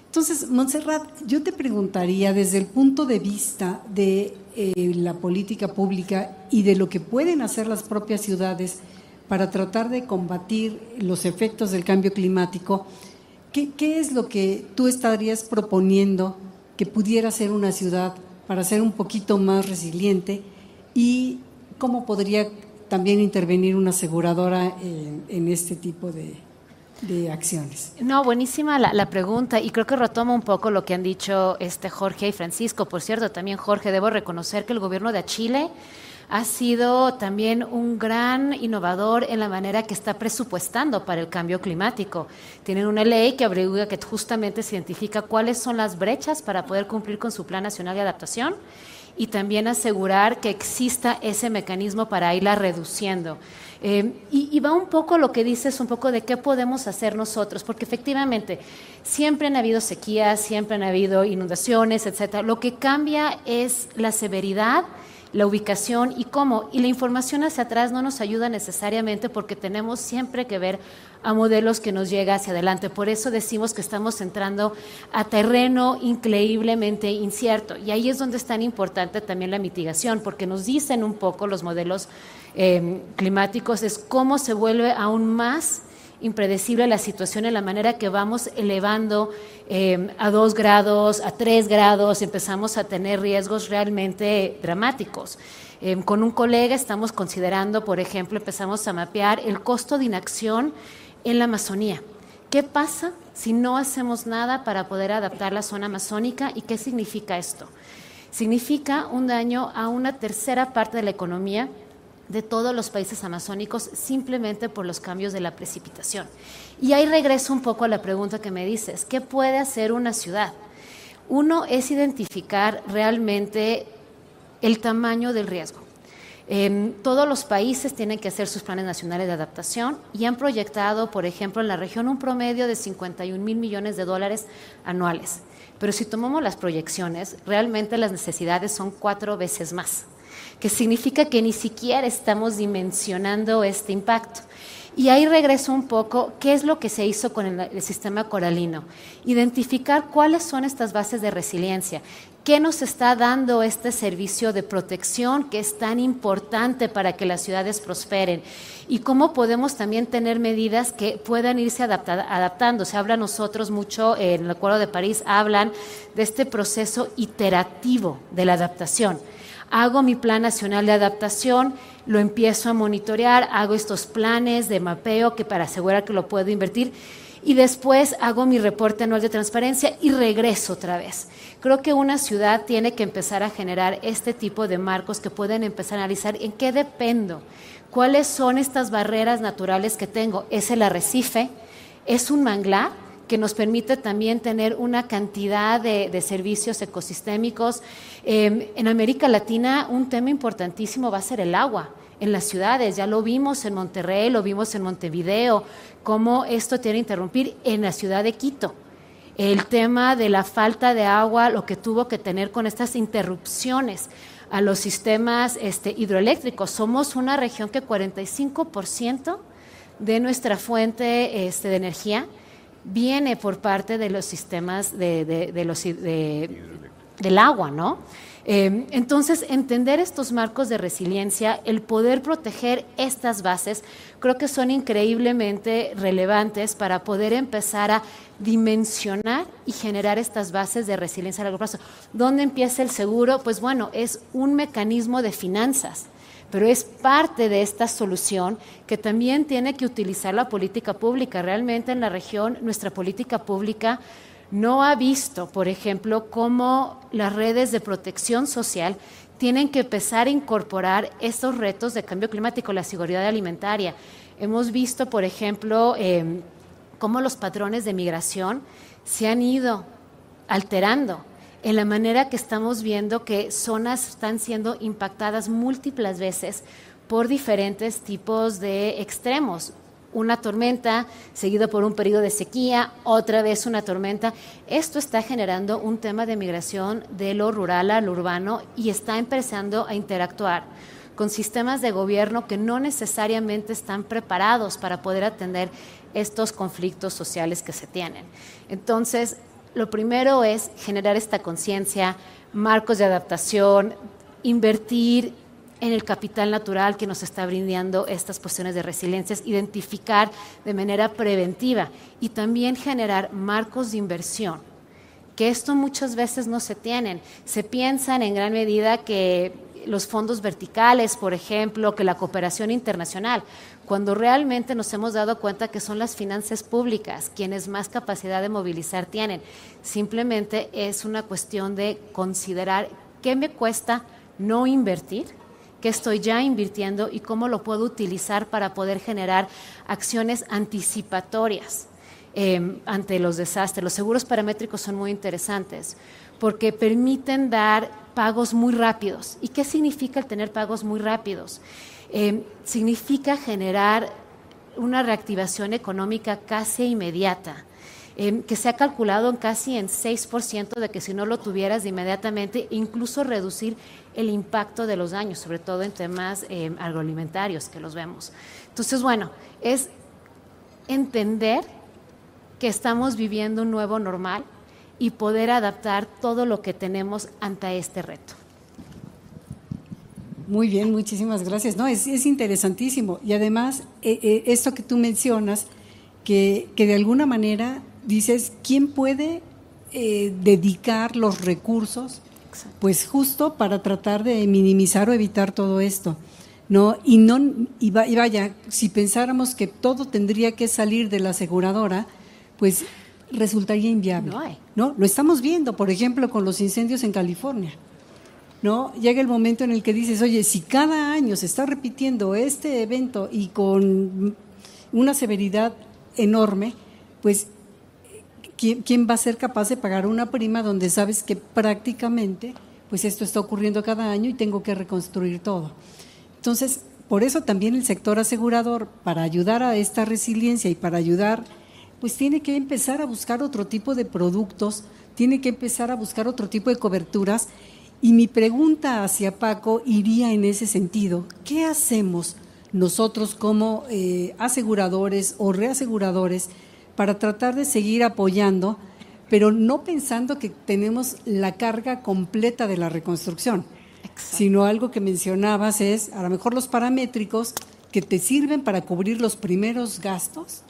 Entonces, Montserrat, yo te preguntaría desde el punto de vista de la política pública y de lo que pueden hacer las propias ciudades para tratar de combatir los efectos del cambio climático, ¿qué es lo que tú estarías proponiendo que pudiera ser una ciudad para ser un poquito más resiliente y cómo podría también intervenir una aseguradora en este tipo de acciones? No, buenísima la pregunta, y creo que retoma un poco lo que han dicho Jorge y Francisco. Por cierto, también, Jorge, debo reconocer que el gobierno de Chile ha sido también un gran innovador en la manera que está presupuestando para el cambio climático. Tienen una ley que obliga, que justamente se identifica cuáles son las brechas para poder cumplir con su Plan Nacional de Adaptación y también asegurar que exista ese mecanismo para irla reduciendo. Y va un poco lo que dices, un poco de qué podemos hacer nosotros, porque efectivamente siempre han habido sequías, siempre han habido inundaciones, etcétera. Lo que cambia es la severidad, la ubicación y cómo. Y la información hacia atrás no nos ayuda necesariamente porque tenemos siempre que ver a modelos que nos llega hacia adelante. Por eso decimos que estamos entrando a terreno increíblemente incierto. Y ahí es donde es tan importante también la mitigación, porque nos dicen un poco los modelos climáticos, es cómo se vuelve aún más impredecible la situación en la manera que vamos elevando a 2 grados, a 3 grados, empezamos a tener riesgos realmente dramáticos. Con un colega estamos considerando, por ejemplo, empezamos a mapear el costo de inacción en la Amazonía. ¿Qué pasa si no hacemos nada para poder adaptar la zona amazónica. ¿Y qué significa esto? Significa un daño a una tercera parte de la economía de todos los países amazónicos simplemente por los cambios de la precipitación. Y ahí regreso un poco a la pregunta que me dices, ¿qué puede hacer una ciudad? Uno es identificar realmente el tamaño del riesgo. Todos los países tienen que hacer sus planes nacionales de adaptación y han proyectado, por ejemplo, en la región un promedio de 51,000 millones de dólares anuales. Pero si tomamos las proyecciones, realmente las necesidades son 4 veces más, que significa que ni siquiera estamos dimensionando este impacto. Y ahí regreso un poco, ¿qué es lo que se hizo con el sistema coralino? Identificar cuáles son estas bases de resiliencia, qué nos está dando este servicio de protección que es tan importante para que las ciudades prosperen y cómo podemos también tener medidas que puedan irse adaptando. Se habla nosotros mucho, en el Acuerdo de París, hablan de este proceso iterativo de la adaptación. Hago mi plan nacional de adaptación, lo empiezo a monitorear, hago estos planes de mapeo que para asegurar que lo puedo invertir y después hago mi reporte anual de transparencia y regreso otra vez. Creo que una ciudad tiene que empezar a generar este tipo de marcos que pueden empezar a analizar en qué dependo, cuáles son estas barreras naturales que tengo. ¿Es el arrecife? ¿Es un manglar? Que nos permite también tener una cantidad de servicios ecosistémicos. En América Latina un tema importantísimo va a ser el agua en las ciudades. Ya lo vimos en Monterrey, lo vimos en Montevideo, cómo esto tiene que interrumpir en la ciudad de Quito. El tema de la falta de agua, lo que tuvo que tener con estas interrupciones a los sistemas hidroeléctricos. Somos una región que 45% de nuestra fuente de energía viene por parte de los sistemas del agua, ¿no? Entonces, entender estos marcos de resiliencia, el poder proteger estas bases, creo que son increíblemente relevantes para poder empezar a dimensionar y generar estas bases de resiliencia a largo plazo. ¿Dónde empieza el seguro? Pues bueno, es un mecanismo de finanzas, pero es parte de esta solución que también tiene que utilizar la política pública. Realmente en la región nuestra política pública no ha visto, por ejemplo, cómo las redes de protección social tienen que empezar a incorporar estos retos de cambio climático, la seguridad alimentaria. Hemos visto, por ejemplo, cómo los patrones de migración se han ido alterando en la manera que estamos viendo que zonas están siendo impactadas múltiples veces por diferentes tipos de extremos. Una tormenta, seguido por un periodo de sequía, otra vez una tormenta. Esto está generando un tema de migración de lo rural a lo urbano y está empezando a interactuar con sistemas de gobierno que no necesariamente están preparados para poder atender estos conflictos sociales que se tienen. Entonces, lo primero es generar esta conciencia, marcos de adaptación, invertir en el capital natural que nos está brindando estas cuestiones de resiliencia, identificar de manera preventiva y también generar marcos de inversión, que esto muchas veces no se tienen. Se piensan en gran medida que los fondos verticales, por ejemplo, que la cooperación internacional, cuando realmente nos hemos dado cuenta que son las finanzas públicas quienes más capacidad de movilizar tienen. Simplemente es una cuestión de considerar qué me cuesta no invertir, qué estoy ya invirtiendo y cómo lo puedo utilizar para poder generar acciones anticipatorias ante los desastres. Los seguros paramétricos son muy interesantes porque permiten dar pagos muy rápidos. ¿Y qué significa el tener pagos muy rápidos? Significa generar una reactivación económica casi inmediata, que se ha calculado en casi en 6% de que si no lo tuvieras de inmediatamente, incluso reducir el impacto de los daños, sobre todo en temas agroalimentarios que los vemos. Entonces, bueno, es entender que estamos viviendo un nuevo normal y poder adaptar todo lo que tenemos ante este reto. Muy bien, muchísimas gracias. No, es interesantísimo. Y además, esto que tú mencionas, que de alguna manera dices, ¿quién puede dedicar los recursos? Exacto. Pues justo para tratar de minimizar o evitar todo esto, ¿no? Y vaya, si pensáramos que todo tendría que salir de la aseguradora, pues resultaría inviable. No hay. ¿No? Lo estamos viendo, por ejemplo, con los incendios en California. ¿No? Llega el momento en el que dices, oye, si cada año se está repitiendo este evento y con una severidad enorme, pues, ¿quién va a ser capaz de pagar una prima donde sabes que prácticamente, pues esto está ocurriendo cada año y tengo que reconstruir todo? Entonces, por eso también el sector asegurador, para ayudar a esta resiliencia y para ayudar, pues tiene que empezar a buscar otro tipo de productos, tiene que empezar a buscar otro tipo de coberturas. Y mi pregunta hacia Paco iría en ese sentido. ¿Qué hacemos nosotros como aseguradores o reaseguradores para tratar de seguir apoyando, pero no pensando que tenemos la carga completa de la reconstrucción? Exacto. Sino algo que mencionabas es, a lo mejor los paramétricos que te sirven para cubrir los primeros gastos,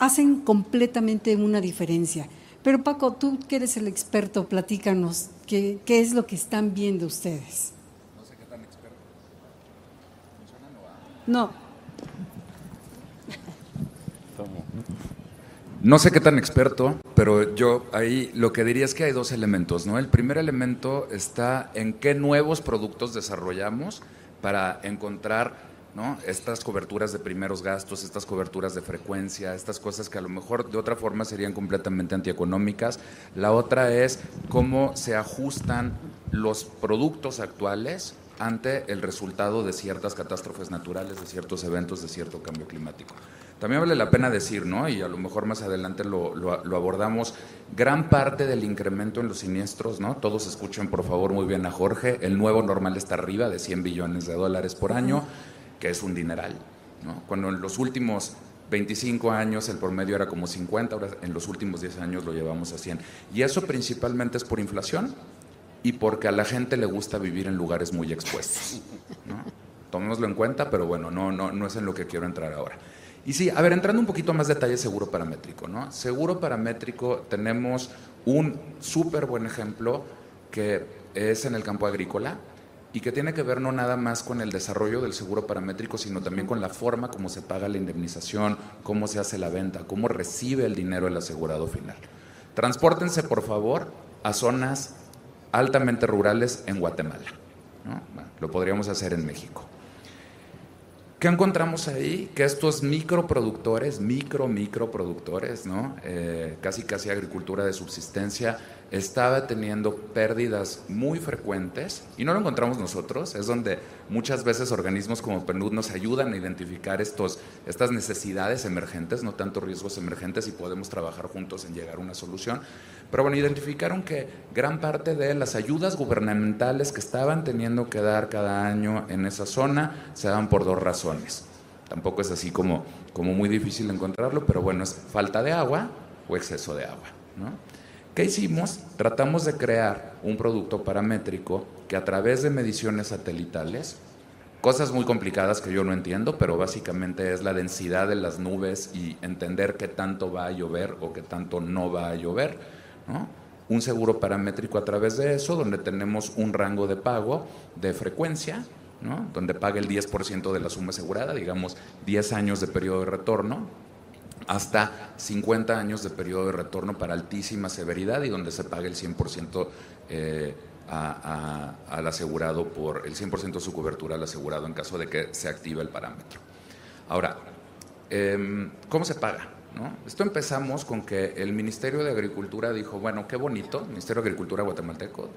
hacen completamente una diferencia. Pero Paco, tú que eres el experto, platícanos, ¿qué es lo que están viendo ustedes? No sé qué tan experto. ¿Funciona o va? No. No sé qué tan experto, pero yo ahí lo que diría es que hay dos elementos, ¿no? El primer elemento está en qué nuevos productos desarrollamos para encontrar, ¿no?, estas coberturas de primeros gastos, estas coberturas de frecuencia, estas cosas que a lo mejor de otra forma serían completamente antieconómicas. La otra es cómo se ajustan los productos actuales ante el resultado de ciertas catástrofes naturales, de ciertos eventos, de cierto cambio climático. También vale la pena decir, ¿no?, y a lo mejor más adelante lo abordamos, gran parte del incremento en los siniestros, ¿no?, todos escuchen por favor muy bien a Jorge, el nuevo normal está arriba de $100 billones por año, que es un dineral, ¿no? Cuando en los últimos 25 años el promedio era como 50, ahora en los últimos 10 años lo llevamos a 100. Y eso principalmente es por inflación y porque a la gente le gusta vivir en lugares muy expuestos, ¿no? Tomémoslo en cuenta, pero bueno, no es en lo que quiero entrar ahora. Y sí, a ver, entrando un poquito más detalle, seguro paramétrico, ¿no? Seguro paramétrico, tenemos un súper buen ejemplo que es en el campo agrícola, y que tiene que ver no nada más con el desarrollo del seguro paramétrico, sino también con la forma como se paga la indemnización, cómo se hace la venta, cómo recibe el dinero el asegurado final. Transpórtense, por favor, a zonas altamente rurales en Guatemala, ¿no? Bueno, lo podríamos hacer en México. ¿Qué encontramos ahí? Que estos microproductores, microproductores, ¿no? Casi agricultura de subsistencia, estaba teniendo pérdidas muy frecuentes, y no lo encontramos nosotros, es donde muchas veces organismos como PNUD nos ayudan a identificar estas necesidades emergentes, no tanto riesgos emergentes, y podemos trabajar juntos en llegar a una solución. Pero bueno, identificaron que gran parte de las ayudas gubernamentales que estaban teniendo que dar cada año en esa zona se dan por dos razones. Tampoco es así como muy difícil encontrarlo, pero bueno, es falta de agua o exceso de agua, ¿no? ¿Qué hicimos? Tratamos de crear un producto paramétrico que a través de mediciones satelitales, cosas muy complicadas que yo no entiendo, pero básicamente es la densidad de las nubes y entender qué tanto va a llover o qué tanto no va a llover, ¿no? Un seguro paramétrico a través de eso, donde tenemos un rango de pago de frecuencia, ¿no?, donde paga el 10% de la suma asegurada, digamos 10 años de periodo de retorno, hasta 50 años de periodo de retorno para altísima severidad, y donde se paga el 100% al asegurado, por el 100% de su cobertura al asegurado en caso de que se active el parámetro. Ahora, ¿cómo se paga, ¿no? Esto empezamos con que el Ministerio de Agricultura dijo, bueno, qué bonito, el Ministerio de Agricultura guatemalteco,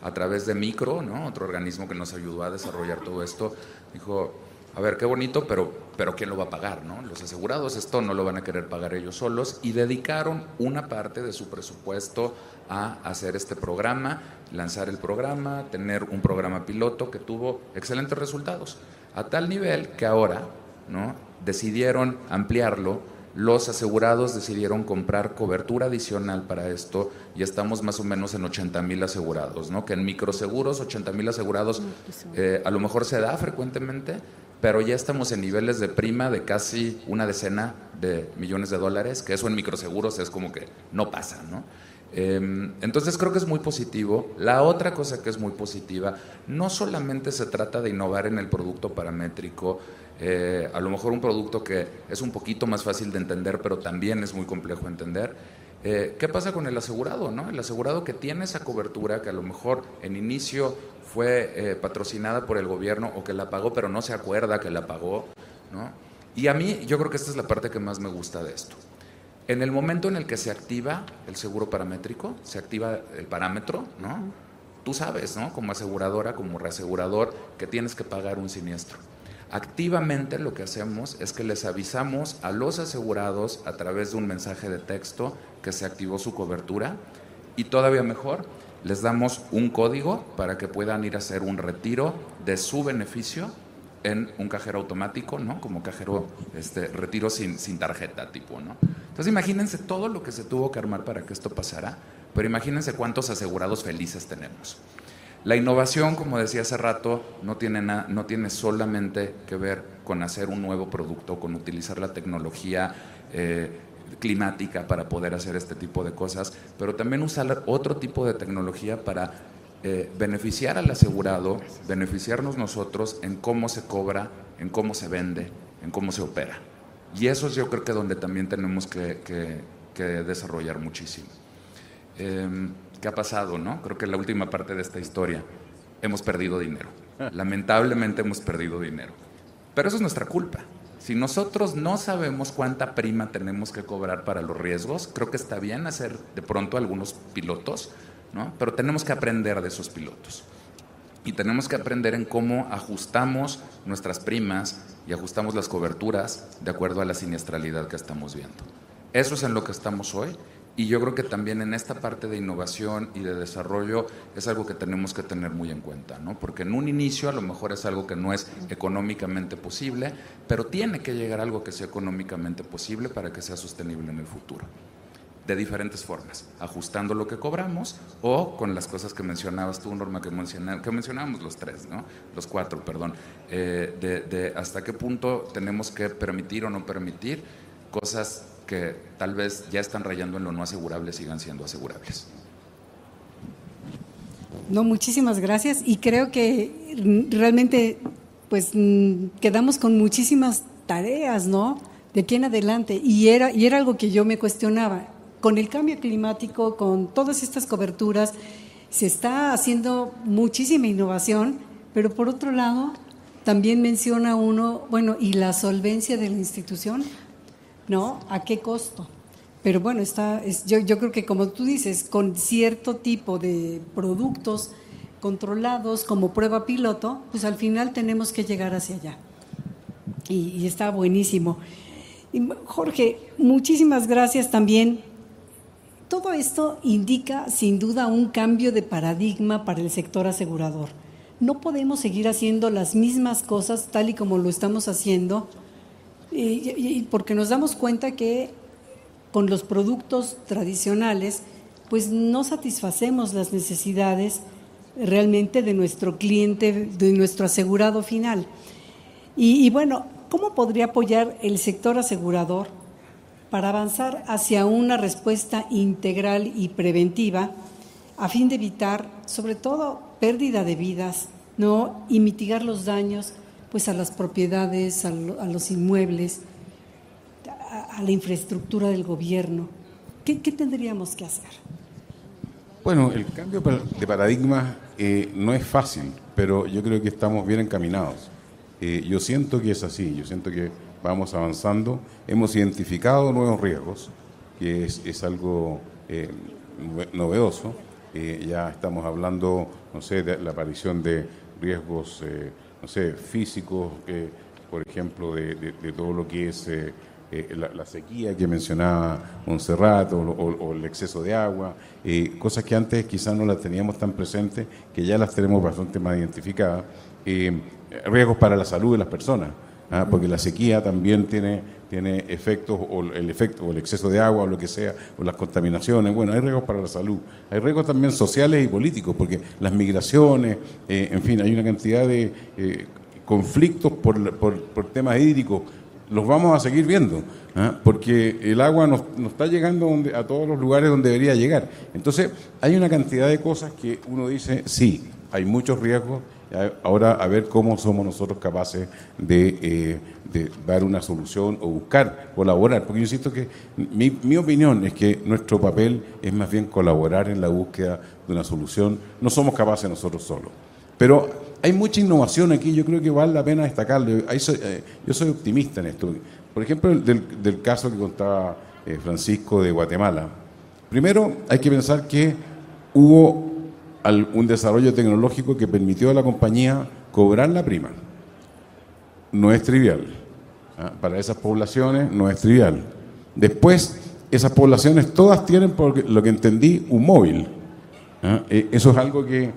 a través de Micro, ¿no?, otro organismo que nos ayudó a desarrollar todo esto, dijo, a ver, qué bonito, pero ¿quién lo va a pagar, no? Los asegurados esto no lo van a querer pagar ellos solos, y dedicaron una parte de su presupuesto a hacer este programa, lanzar el programa, tener un programa piloto que tuvo excelentes resultados, a tal nivel que ahora, ¿no?, decidieron ampliarlo. Los asegurados decidieron comprar cobertura adicional para esto, y estamos más o menos en 80,000 asegurados, ¿no? Que en microseguros 80,000 asegurados a lo mejor se da frecuentemente, pero ya estamos en niveles de prima de casi $1 decena de millones, que eso en microseguros es como que no pasa, ¿no? Entonces creo que es muy positivo. La otra cosa que es muy positiva, no solamente se trata de innovar en el producto paramétrico, a lo mejor un producto que es un poquito más fácil de entender, pero también es muy complejo de entender, ¿Qué pasa con el asegurado, no? El asegurado que tiene esa cobertura, que a lo mejor en inicio fue patrocinada por el gobierno o que la pagó, pero no se acuerda que la pagó, ¿no? Y a mí, yo creo que esta es la parte que más me gusta de esto. En el momento en el que se activa el seguro paramétrico, se activa el parámetro, ¿no? Tú sabes, ¿no? Como aseguradora, como reasegurador, que tienes que pagar un siniestro. Activamente lo que hacemos es que les avisamos a los asegurados a través de un mensaje de texto que se activó su cobertura y todavía mejor, les damos un código para que puedan ir a hacer un retiro de su beneficio en un cajero automático, ¿no? Como cajero, retiro sin tarjeta tipo, ¿no? Entonces imagínense todo lo que se tuvo que armar para que esto pasara, pero imagínense cuántos asegurados felices tenemos. La innovación, como decía hace rato, no tiene solamente que ver con hacer un nuevo producto, con utilizar la tecnología climática para poder hacer este tipo de cosas, pero también usar otro tipo de tecnología para beneficiar al asegurado, beneficiarnos nosotros en cómo se cobra, en cómo se vende, en cómo se opera. Y eso es yo creo que donde también tenemos que desarrollar muchísimo. ¿Qué ha pasado, no? Creo que la última parte de esta historia, hemos perdido dinero. Lamentablemente hemos perdido dinero. Pero eso es nuestra culpa. Si nosotros no sabemos cuánta prima tenemos que cobrar para los riesgos, creo que está bien hacer de pronto algunos pilotos, ¿no? Pero tenemos que aprender de esos pilotos. Y tenemos que aprender en cómo ajustamos nuestras primas y ajustamos las coberturas de acuerdo a la siniestralidad que estamos viendo. Eso es en lo que estamos hoy. Y yo creo que también en esta parte de innovación y de desarrollo es algo que tenemos que tener muy en cuenta, ¿no? Porque en un inicio a lo mejor es algo que no es económicamente posible, pero tiene que llegar a algo que sea económicamente posible para que sea sostenible en el futuro. De diferentes formas, ajustando lo que cobramos o con las cosas que mencionabas tú, Norma, que mencionábamos los tres, ¿no? Los cuatro, perdón, de hasta qué punto tenemos que permitir o no permitir cosas que tal vez ya están rayando en lo no asegurable, sigan siendo asegurables. No, muchísimas gracias y creo que realmente pues quedamos con muchísimas tareas, ¿no? De aquí en adelante y era algo que yo me cuestionaba. Con el cambio climático, con todas estas coberturas, se está haciendo muchísima innovación, pero por otro lado también menciona uno, bueno, y la solvencia de la institución, ¿no? ¿A qué costo? Pero bueno, yo creo que como tú dices, con cierto tipo de productos controlados como prueba piloto, pues al final tenemos que llegar hacia allá. Y está buenísimo. Y Jorge, muchísimas gracias también. Todo esto indica sin duda un cambio de paradigma para el sector asegurador. No podemos seguir haciendo las mismas cosas tal y como lo estamos haciendo, porque nos damos cuenta que con los productos tradicionales pues no satisfacemos las necesidades realmente de nuestro cliente, de nuestro asegurado final. Y bueno, ¿cómo podría apoyar el sector asegurador para avanzar hacia una respuesta integral y preventiva a fin de evitar sobre todo pérdida de vidas, ¿no? Y mitigar los daños pues a las propiedades, a los inmuebles, a la infraestructura del gobierno? ¿Qué tendríamos que hacer? Bueno, el cambio de paradigma no es fácil, pero yo creo que estamos bien encaminados. Yo siento que es así, yo siento que vamos avanzando, hemos identificado nuevos riesgos, que es algo novedoso. Ya estamos hablando, no sé, de la aparición de riesgos no sé, físicos, por ejemplo, de todo lo que es la sequía que mencionaba Montserrat o el exceso de agua, cosas que antes quizás no las teníamos tan presentes, que ya las tenemos bastante más identificadas, riesgos para la salud de las personas, porque la sequía también tiene efectos, o el exceso de agua o lo que sea, o las contaminaciones. Bueno, hay riesgos para la salud, hay riesgos también sociales y políticos, porque las migraciones, en fin, hay una cantidad de conflictos por temas hídricos, los vamos a seguir viendo, porque el agua no está llegando a todos los lugares donde debería llegar. Entonces, hay una cantidad de cosas que uno dice, sí, hay muchos riesgos. Ahora a ver cómo somos nosotros capaces de dar una solución o buscar colaborar, porque yo insisto que mi opinión es que nuestro papel es más bien colaborar en la búsqueda de una solución. No somos capaces nosotros solos, pero hay mucha innovación aquí, yo creo que vale la pena destacarlo. Yo soy optimista en esto. Por ejemplo, del caso que contaba Francisco de Guatemala. Primero hay que pensar que hubo un desarrollo tecnológico que permitió a la compañía cobrar la prima. No es trivial. Para esas poblaciones no es trivial. Después, esas poblaciones todas tienen, por lo que entendí, un móvil. Eso es algo que,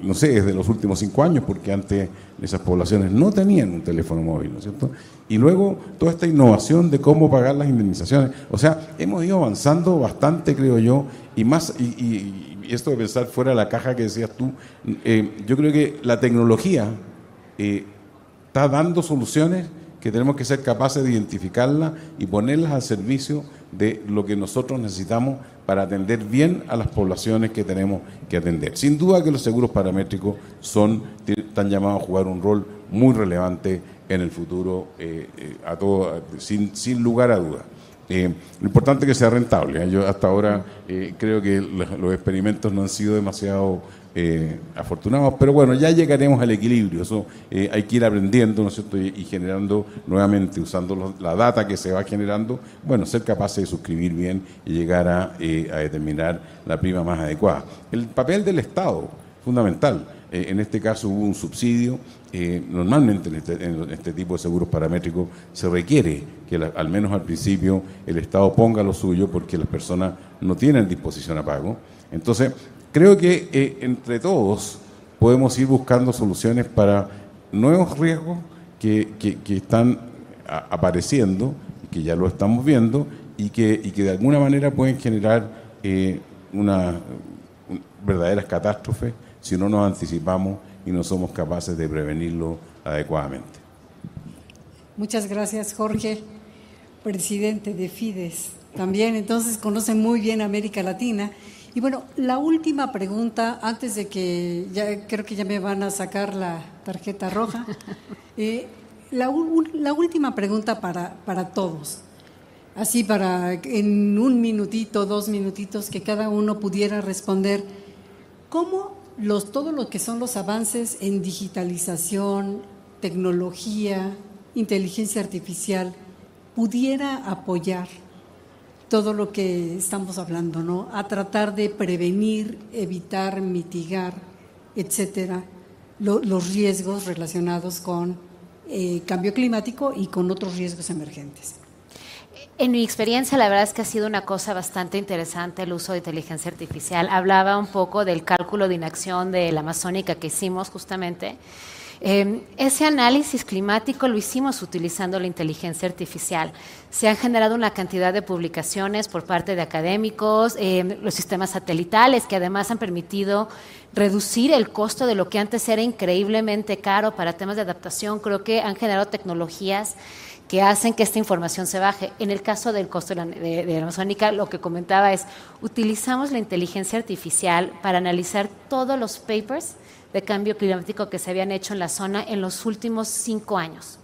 no sé, es de los últimos 5 años, porque antes esas poblaciones no tenían un teléfono móvil, ¿no es cierto? Y luego toda esta innovación de cómo pagar las indemnizaciones. O sea, hemos ido avanzando bastante, creo yo, y más, y esto de pensar fuera de la caja que decías tú, yo creo que la tecnología está dando soluciones que tenemos que ser capaces de identificarlas y ponerlas al servicio de lo que nosotros necesitamos para atender bien a las poblaciones que tenemos que atender. Sin duda que los seguros paramétricos están llamados a jugar un rol muy relevante en el futuro, sin lugar a dudas. Lo importante es que sea rentable. Yo hasta ahora creo que los experimentos no han sido demasiado afortunados, pero bueno, ya llegaremos al equilibrio. Eso hay que ir aprendiendo, ¿no es cierto? Y generando nuevamente, usando la data que se va generando, bueno, ser capaces de suscribir bien y llegar a determinar la prima más adecuada. El papel del Estado, fundamental. En este caso hubo un subsidio. Normalmente en este tipo de seguros paramétricos se requiere que al menos al principio el Estado ponga lo suyo porque las personas no tienen disposición a pago. Entonces, creo que entre todos podemos ir buscando soluciones para nuevos riesgos que están apareciendo, que ya lo estamos viendo y que de alguna manera pueden generar verdaderas catástrofes si no nos anticipamos y no somos capaces de prevenirlo adecuadamente. Muchas gracias, Jorge, presidente de Fides. También, entonces, conoce muy bien América Latina. Y bueno, la última pregunta, antes de que creo que ya me van a sacar la tarjeta roja. La última pregunta para todos. Así en 1 minutito, 2 minutitos, que cada uno pudiera responder. ¿Cómo todo lo que son los avances en digitalización, tecnología, inteligencia artificial, pudiera apoyar todo lo que estamos hablando, ¿no? A tratar de prevenir, evitar, mitigar, etcétera, los riesgos relacionados con cambio climático y con otros riesgos emergentes? En mi experiencia, la verdad es que ha sido una cosa bastante interesante el uso de inteligencia artificial. Hablaba un poco del cálculo de inacción de la Amazónica que hicimos justamente. Ese análisis climático lo hicimos utilizando la inteligencia artificial. Se han generado una cantidad de publicaciones por parte de académicos, los sistemas satelitales que además han permitido reducir el costo de lo que antes era increíblemente caro para temas de adaptación. Creo que han generado tecnologías que hacen que esta información se baje. En el caso del costo de la Amazónica, lo que comentaba es, utilizamos la inteligencia artificial para analizar todos los papers de cambio climático que se habían hecho en la zona en los últimos 5 años.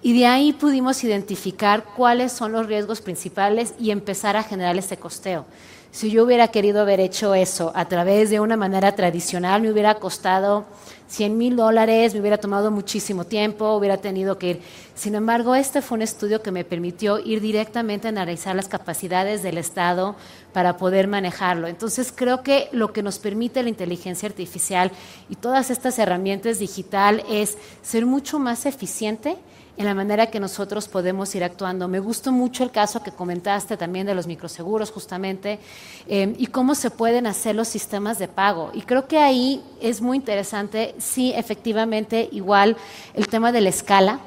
Y de ahí pudimos identificar cuáles son los riesgos principales y empezar a generar ese costeo. Si yo hubiera querido haber hecho eso a través de una manera tradicional, me hubiera costado $100,000, me hubiera tomado muchísimo tiempo, hubiera tenido que ir. Sin embargo, este fue un estudio que me permitió ir directamente a analizar las capacidades del Estado para poder manejarlo. Entonces, creo que lo que nos permite la inteligencia artificial y todas estas herramientas digital es ser mucho más eficiente en la manera que nosotros podemos ir actuando. Me gustó mucho el caso que comentaste también de los microseguros justamente y cómo se pueden hacer los sistemas de pago. Y creo que ahí es muy interesante, sí, efectivamente, igual el tema de la escala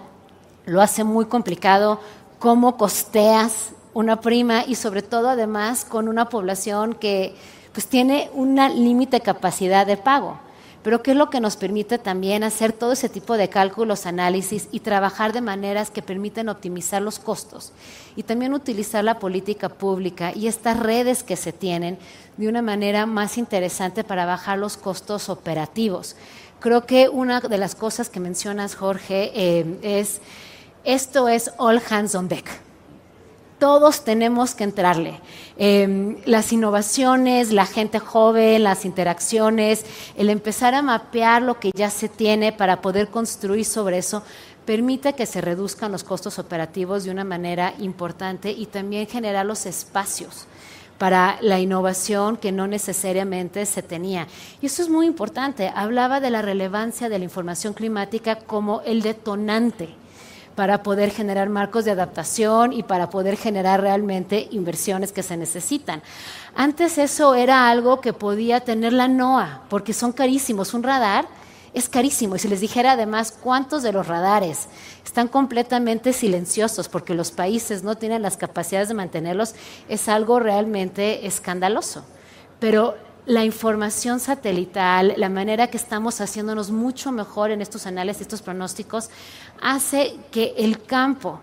lo hace muy complicado, cómo costeas una prima y sobre todo además con una población que pues tiene una límite capacidad de pago. pero que es lo que nos permite también hacer todo ese tipo de cálculos, análisis y trabajar de maneras que permiten optimizar los costos y también utilizar la política pública y estas redes que se tienen de una manera más interesante para bajar los costos operativos. Creo que una de las cosas que mencionas, Jorge, esto es all hands on deck. Todos tenemos que entrarle. Las innovaciones, la gente joven, las interacciones, el empezar a mapear lo que ya se tiene para poder construir sobre eso, permite que se reduzcan los costos operativos de una manera importante y también generar los espacios para la innovación que no necesariamente se tenía. Y eso es muy importante. Hablaba de la relevancia de la información climática como el detonante para poder generar marcos de adaptación y para poder generar realmente inversiones que se necesitan. Antes eso era algo que podía tener la NOAA, porque son carísimos. Un radar es carísimo. Y si les dijera además cuántos de los radares están completamente silenciosos porque los países no tienen las capacidades de mantenerlos, es algo realmente escandaloso. Pero la información satelital, la manera que estamos haciéndonos mucho mejor en estos análisis, estos pronósticos, hace que el campo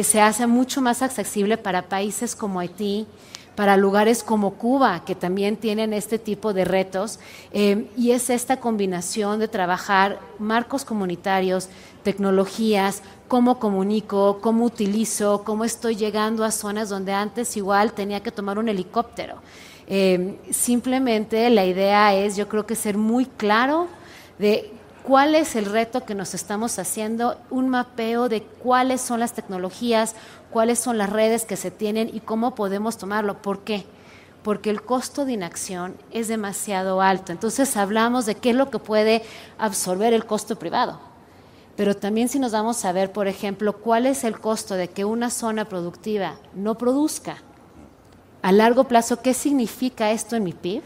se hace mucho más accesible para países como Haití, para lugares como Cuba, que también tienen este tipo de retos, y es esta combinación de trabajar marcos comunitarios, tecnologías, cómo comunico, cómo utilizo, cómo estoy llegando a zonas donde antes igual tenía que tomar un helicóptero. Simplemente la idea es, yo creo que ser muy claro de cuál es el reto que nos estamos haciendo, un mapeo de cuáles son las tecnologías, cuáles son las redes que se tienen y cómo podemos tomarlo. ¿Por qué? Porque el costo de inacción es demasiado alto. Entonces hablamos de qué es lo que puede absorber el costo privado. Pero también si nos vamos a ver, por ejemplo, cuál es el costo de que una zona productiva no produzca. A largo plazo, ¿qué significa esto en mi PIB?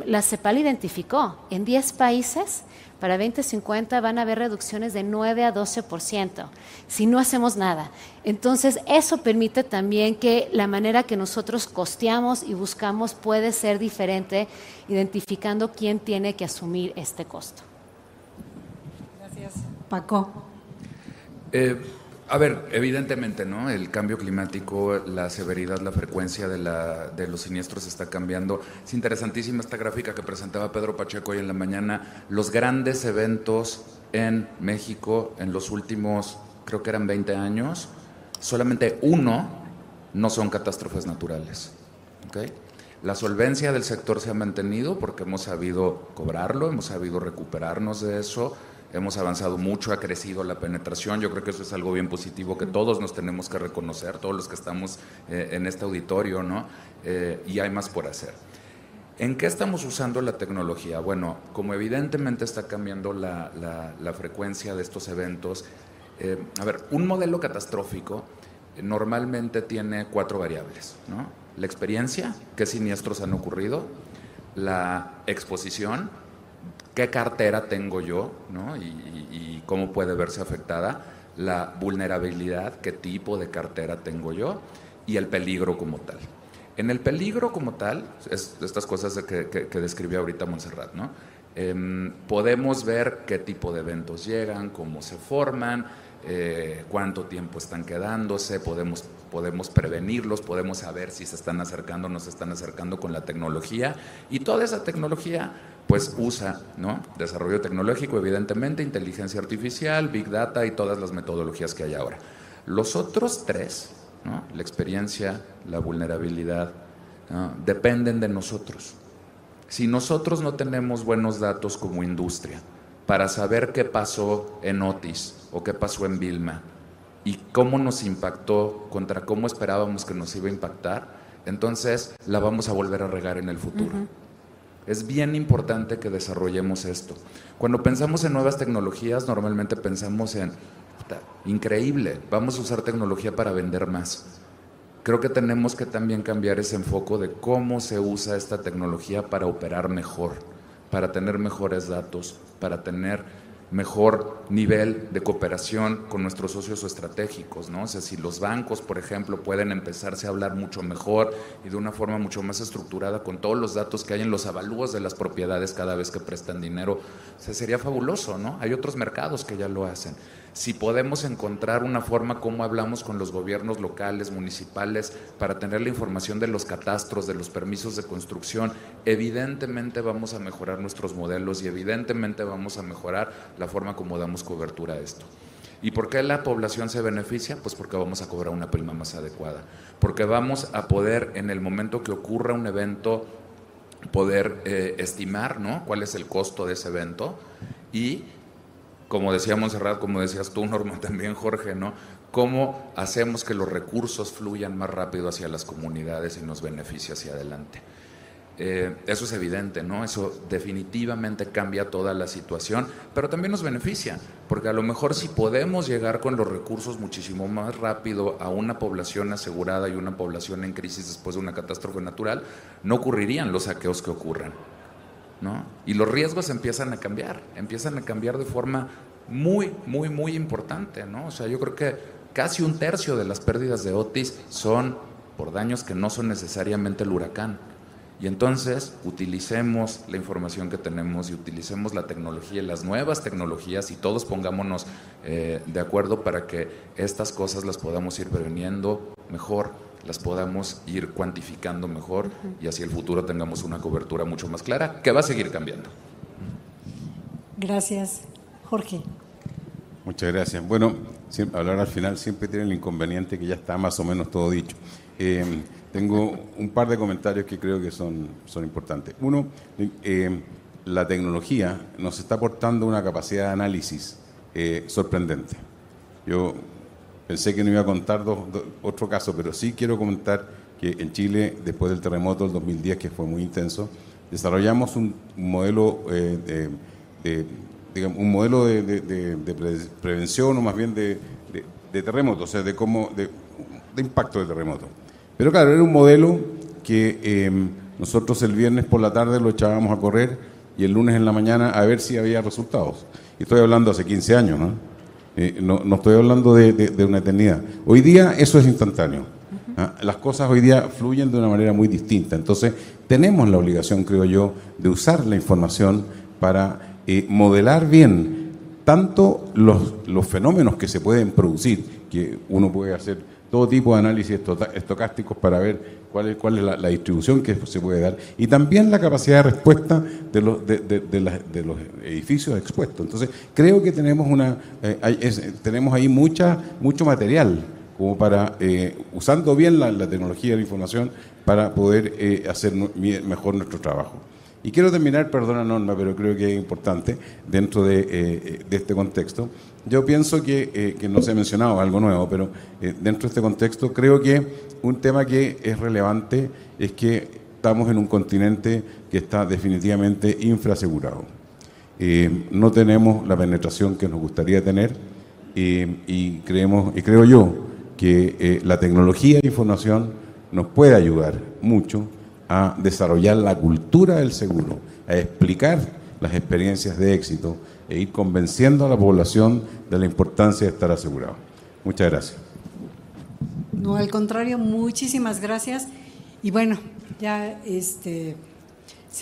La CEPAL identificó en 10 países, para 2050 van a haber reducciones de 9 a 12%, si no hacemos nada. Entonces, eso permite también que la manera que nosotros costeamos y buscamos puede ser diferente, identificando quién tiene que asumir este costo. Gracias. Paco. A ver, evidentemente, ¿no? El cambio climático, la severidad, la frecuencia de los siniestros está cambiando. Es interesantísima esta gráfica que presentaba Pedro Pacheco hoy en la mañana. Los grandes eventos en México en los últimos, creo que eran 20 años, solamente uno no son catástrofes naturales. ¿Okay? La solvencia del sector se ha mantenido porque hemos sabido cobrarlo, hemos sabido recuperarnos de eso. Hemos avanzado mucho, ha crecido la penetración. Yo creo que eso es algo bien positivo que todos nos tenemos que reconocer, todos los que estamos en este auditorio, ¿no? Y hay más por hacer. ¿En qué estamos usando la tecnología? Bueno, como evidentemente está cambiando la frecuencia de estos eventos, a ver, un modelo catastrófico normalmente tiene 4 variables, ¿no? La experiencia, qué siniestros han ocurrido, la exposición, qué cartera tengo yo, ¿no? y cómo puede verse afectada, la vulnerabilidad, qué tipo de cartera tengo yo, y el peligro como tal. En el peligro como tal, es estas cosas que describía ahorita Montserrat, ¿no? Podemos ver qué tipo de eventos llegan, cómo se forman, cuánto tiempo están quedándose, podemos prevenirlos, podemos saber si se están acercando o no se están acercando con la tecnología, y toda esa tecnología pues usa, ¿no? Desarrollo tecnológico, evidentemente, inteligencia artificial, big data y todas las metodologías que hay ahora. Los otros 3, ¿no? La experiencia, la vulnerabilidad, ¿no? Dependen de nosotros. Si nosotros no tenemos buenos datos como industria para saber qué pasó en Otis o qué pasó en Vilma y cómo nos impactó contra cómo esperábamos que nos iba a impactar, entonces la vamos a volver a regar en el futuro. Es bien importante que desarrollemos esto. Cuando pensamos en nuevas tecnologías, normalmente pensamos en, increíble, vamos a usar tecnología para vender más. Creo que tenemos que también cambiar ese enfoque de cómo se usa esta tecnología para operar mejor, para tener mejores datos, para tener mejor nivel de cooperación con nuestros socios estratégicos, ¿no? O sea, si los bancos, por ejemplo, pueden empezarse a hablar mucho mejor y de una forma mucho más estructurada con todos los datos que hay en los avalúos de las propiedades cada vez que prestan dinero, o sea, sería fabuloso, ¿no? Hay otros mercados que ya lo hacen. Si podemos encontrar una forma como hablamos con los gobiernos locales, municipales, para tener la información de los catastros, de los permisos de construcción, evidentemente vamos a mejorar nuestros modelos y evidentemente vamos a mejorar la forma como damos cobertura a esto. ¿Y por qué la población se beneficia? Pues porque vamos a cobrar una prima más adecuada, porque vamos a poder, en el momento que ocurra un evento, poder estimar, ¿no?, cuál es el costo de ese evento y, como decía Montserrat, como decías tú, Norma, también Jorge, ¿no?, cómo hacemos que los recursos fluyan más rápido hacia las comunidades y nos beneficie hacia adelante. Eso es evidente, ¿no? Eso definitivamente cambia toda la situación, pero también nos beneficia, porque a lo mejor si podemos llegar con los recursos muchísimo más rápido a una población asegurada y una población en crisis después de una catástrofe natural, no ocurrirían los saqueos que ocurran, ¿no? Y los riesgos empiezan a cambiar de forma muy, muy, muy importante, ¿no? O sea, yo creo que casi un tercio de las pérdidas de Otis son por daños que no son necesariamente el huracán. Y entonces utilicemos la información que tenemos y utilicemos la tecnología, las nuevas tecnologías, y todos pongámonos de acuerdo para que estas cosas las podamos ir preveniendo mejor, las podamos ir cuantificando mejor y hacia el futuro tengamos una cobertura mucho más clara, que va a seguir cambiando. Gracias. Jorge. Muchas gracias. Bueno, hablar al final siempre tiene el inconveniente que ya está más o menos todo dicho. Tengo un par de comentarios que creo que son importantes. Uno, la tecnología nos está aportando una capacidad de análisis sorprendente. Yo pensé que no iba a contar otro caso, pero sí quiero comentar que en Chile, después del terremoto del 2010, que fue muy intenso, desarrollamos un modelo de prevención, o más bien de terremotos, o sea, de impacto de terremoto. Pero claro, era un modelo que nosotros el viernes por la tarde lo echábamos a correr y el lunes en la mañana a ver si había resultados. Y estoy hablando hace 15 años, ¿no? No estoy hablando de una eternidad. Hoy día eso es instantáneo. ¿Ah? Las cosas hoy día fluyen de una manera muy distinta. Entonces, tenemos la obligación, creo yo, de usar la información para modelar bien tanto los fenómenos que se pueden producir, que uno puede hacer todo tipo de análisis estocásticos para ver cuál es la distribución que se puede dar, y también la capacidad de respuesta de los edificios expuestos. Entonces, creo que tenemos tenemos ahí mucho material como para, usando bien la tecnología de la información, para poder hacer mejor nuestro trabajo. Y quiero terminar, perdona Norma, pero creo que es importante dentro de este contexto. Yo pienso que no se ha mencionado algo nuevo, pero dentro de este contexto creo que un tema que es relevante es que estamos en un continente que está definitivamente infrasegurado. No tenemos la penetración que nos gustaría tener y creo yo que la tecnología de información nos puede ayudar mucho a desarrollar la cultura del seguro, a explicar las experiencias de éxito e ir convenciendo a la población de la importancia de estar asegurado. Muchas gracias. No, al contrario, muchísimas gracias. Y bueno, ya se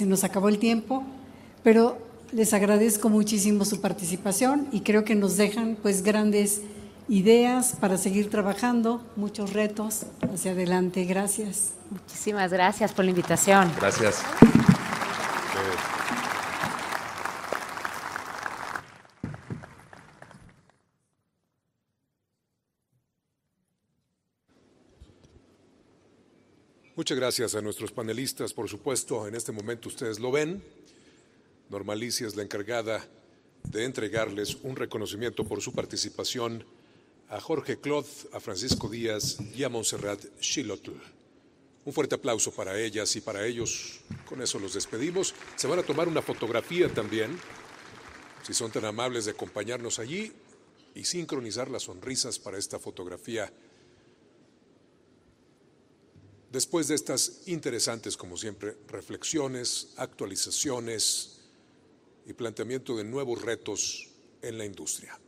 nos acabó el tiempo, pero les agradezco muchísimo su participación y creo que nos dejan pues grandes ideas para seguir trabajando, muchos retos hacia adelante. Gracias. Muchísimas gracias por la invitación. Gracias. Muchas gracias a nuestros panelistas, por supuesto, en este momento ustedes lo ven. Norma Alicia es la encargada de entregarles un reconocimiento por su participación a Jorge Cloth, a Francisco Díaz y a Montserrat Xilotl. Un fuerte aplauso para ellas y para ellos. Con eso los despedimos. Se van a tomar una fotografía también, si son tan amables de acompañarnos allí y sincronizar las sonrisas para esta fotografía. Después de estas interesantes, como siempre, reflexiones, actualizaciones y planteamiento de nuevos retos en la industria.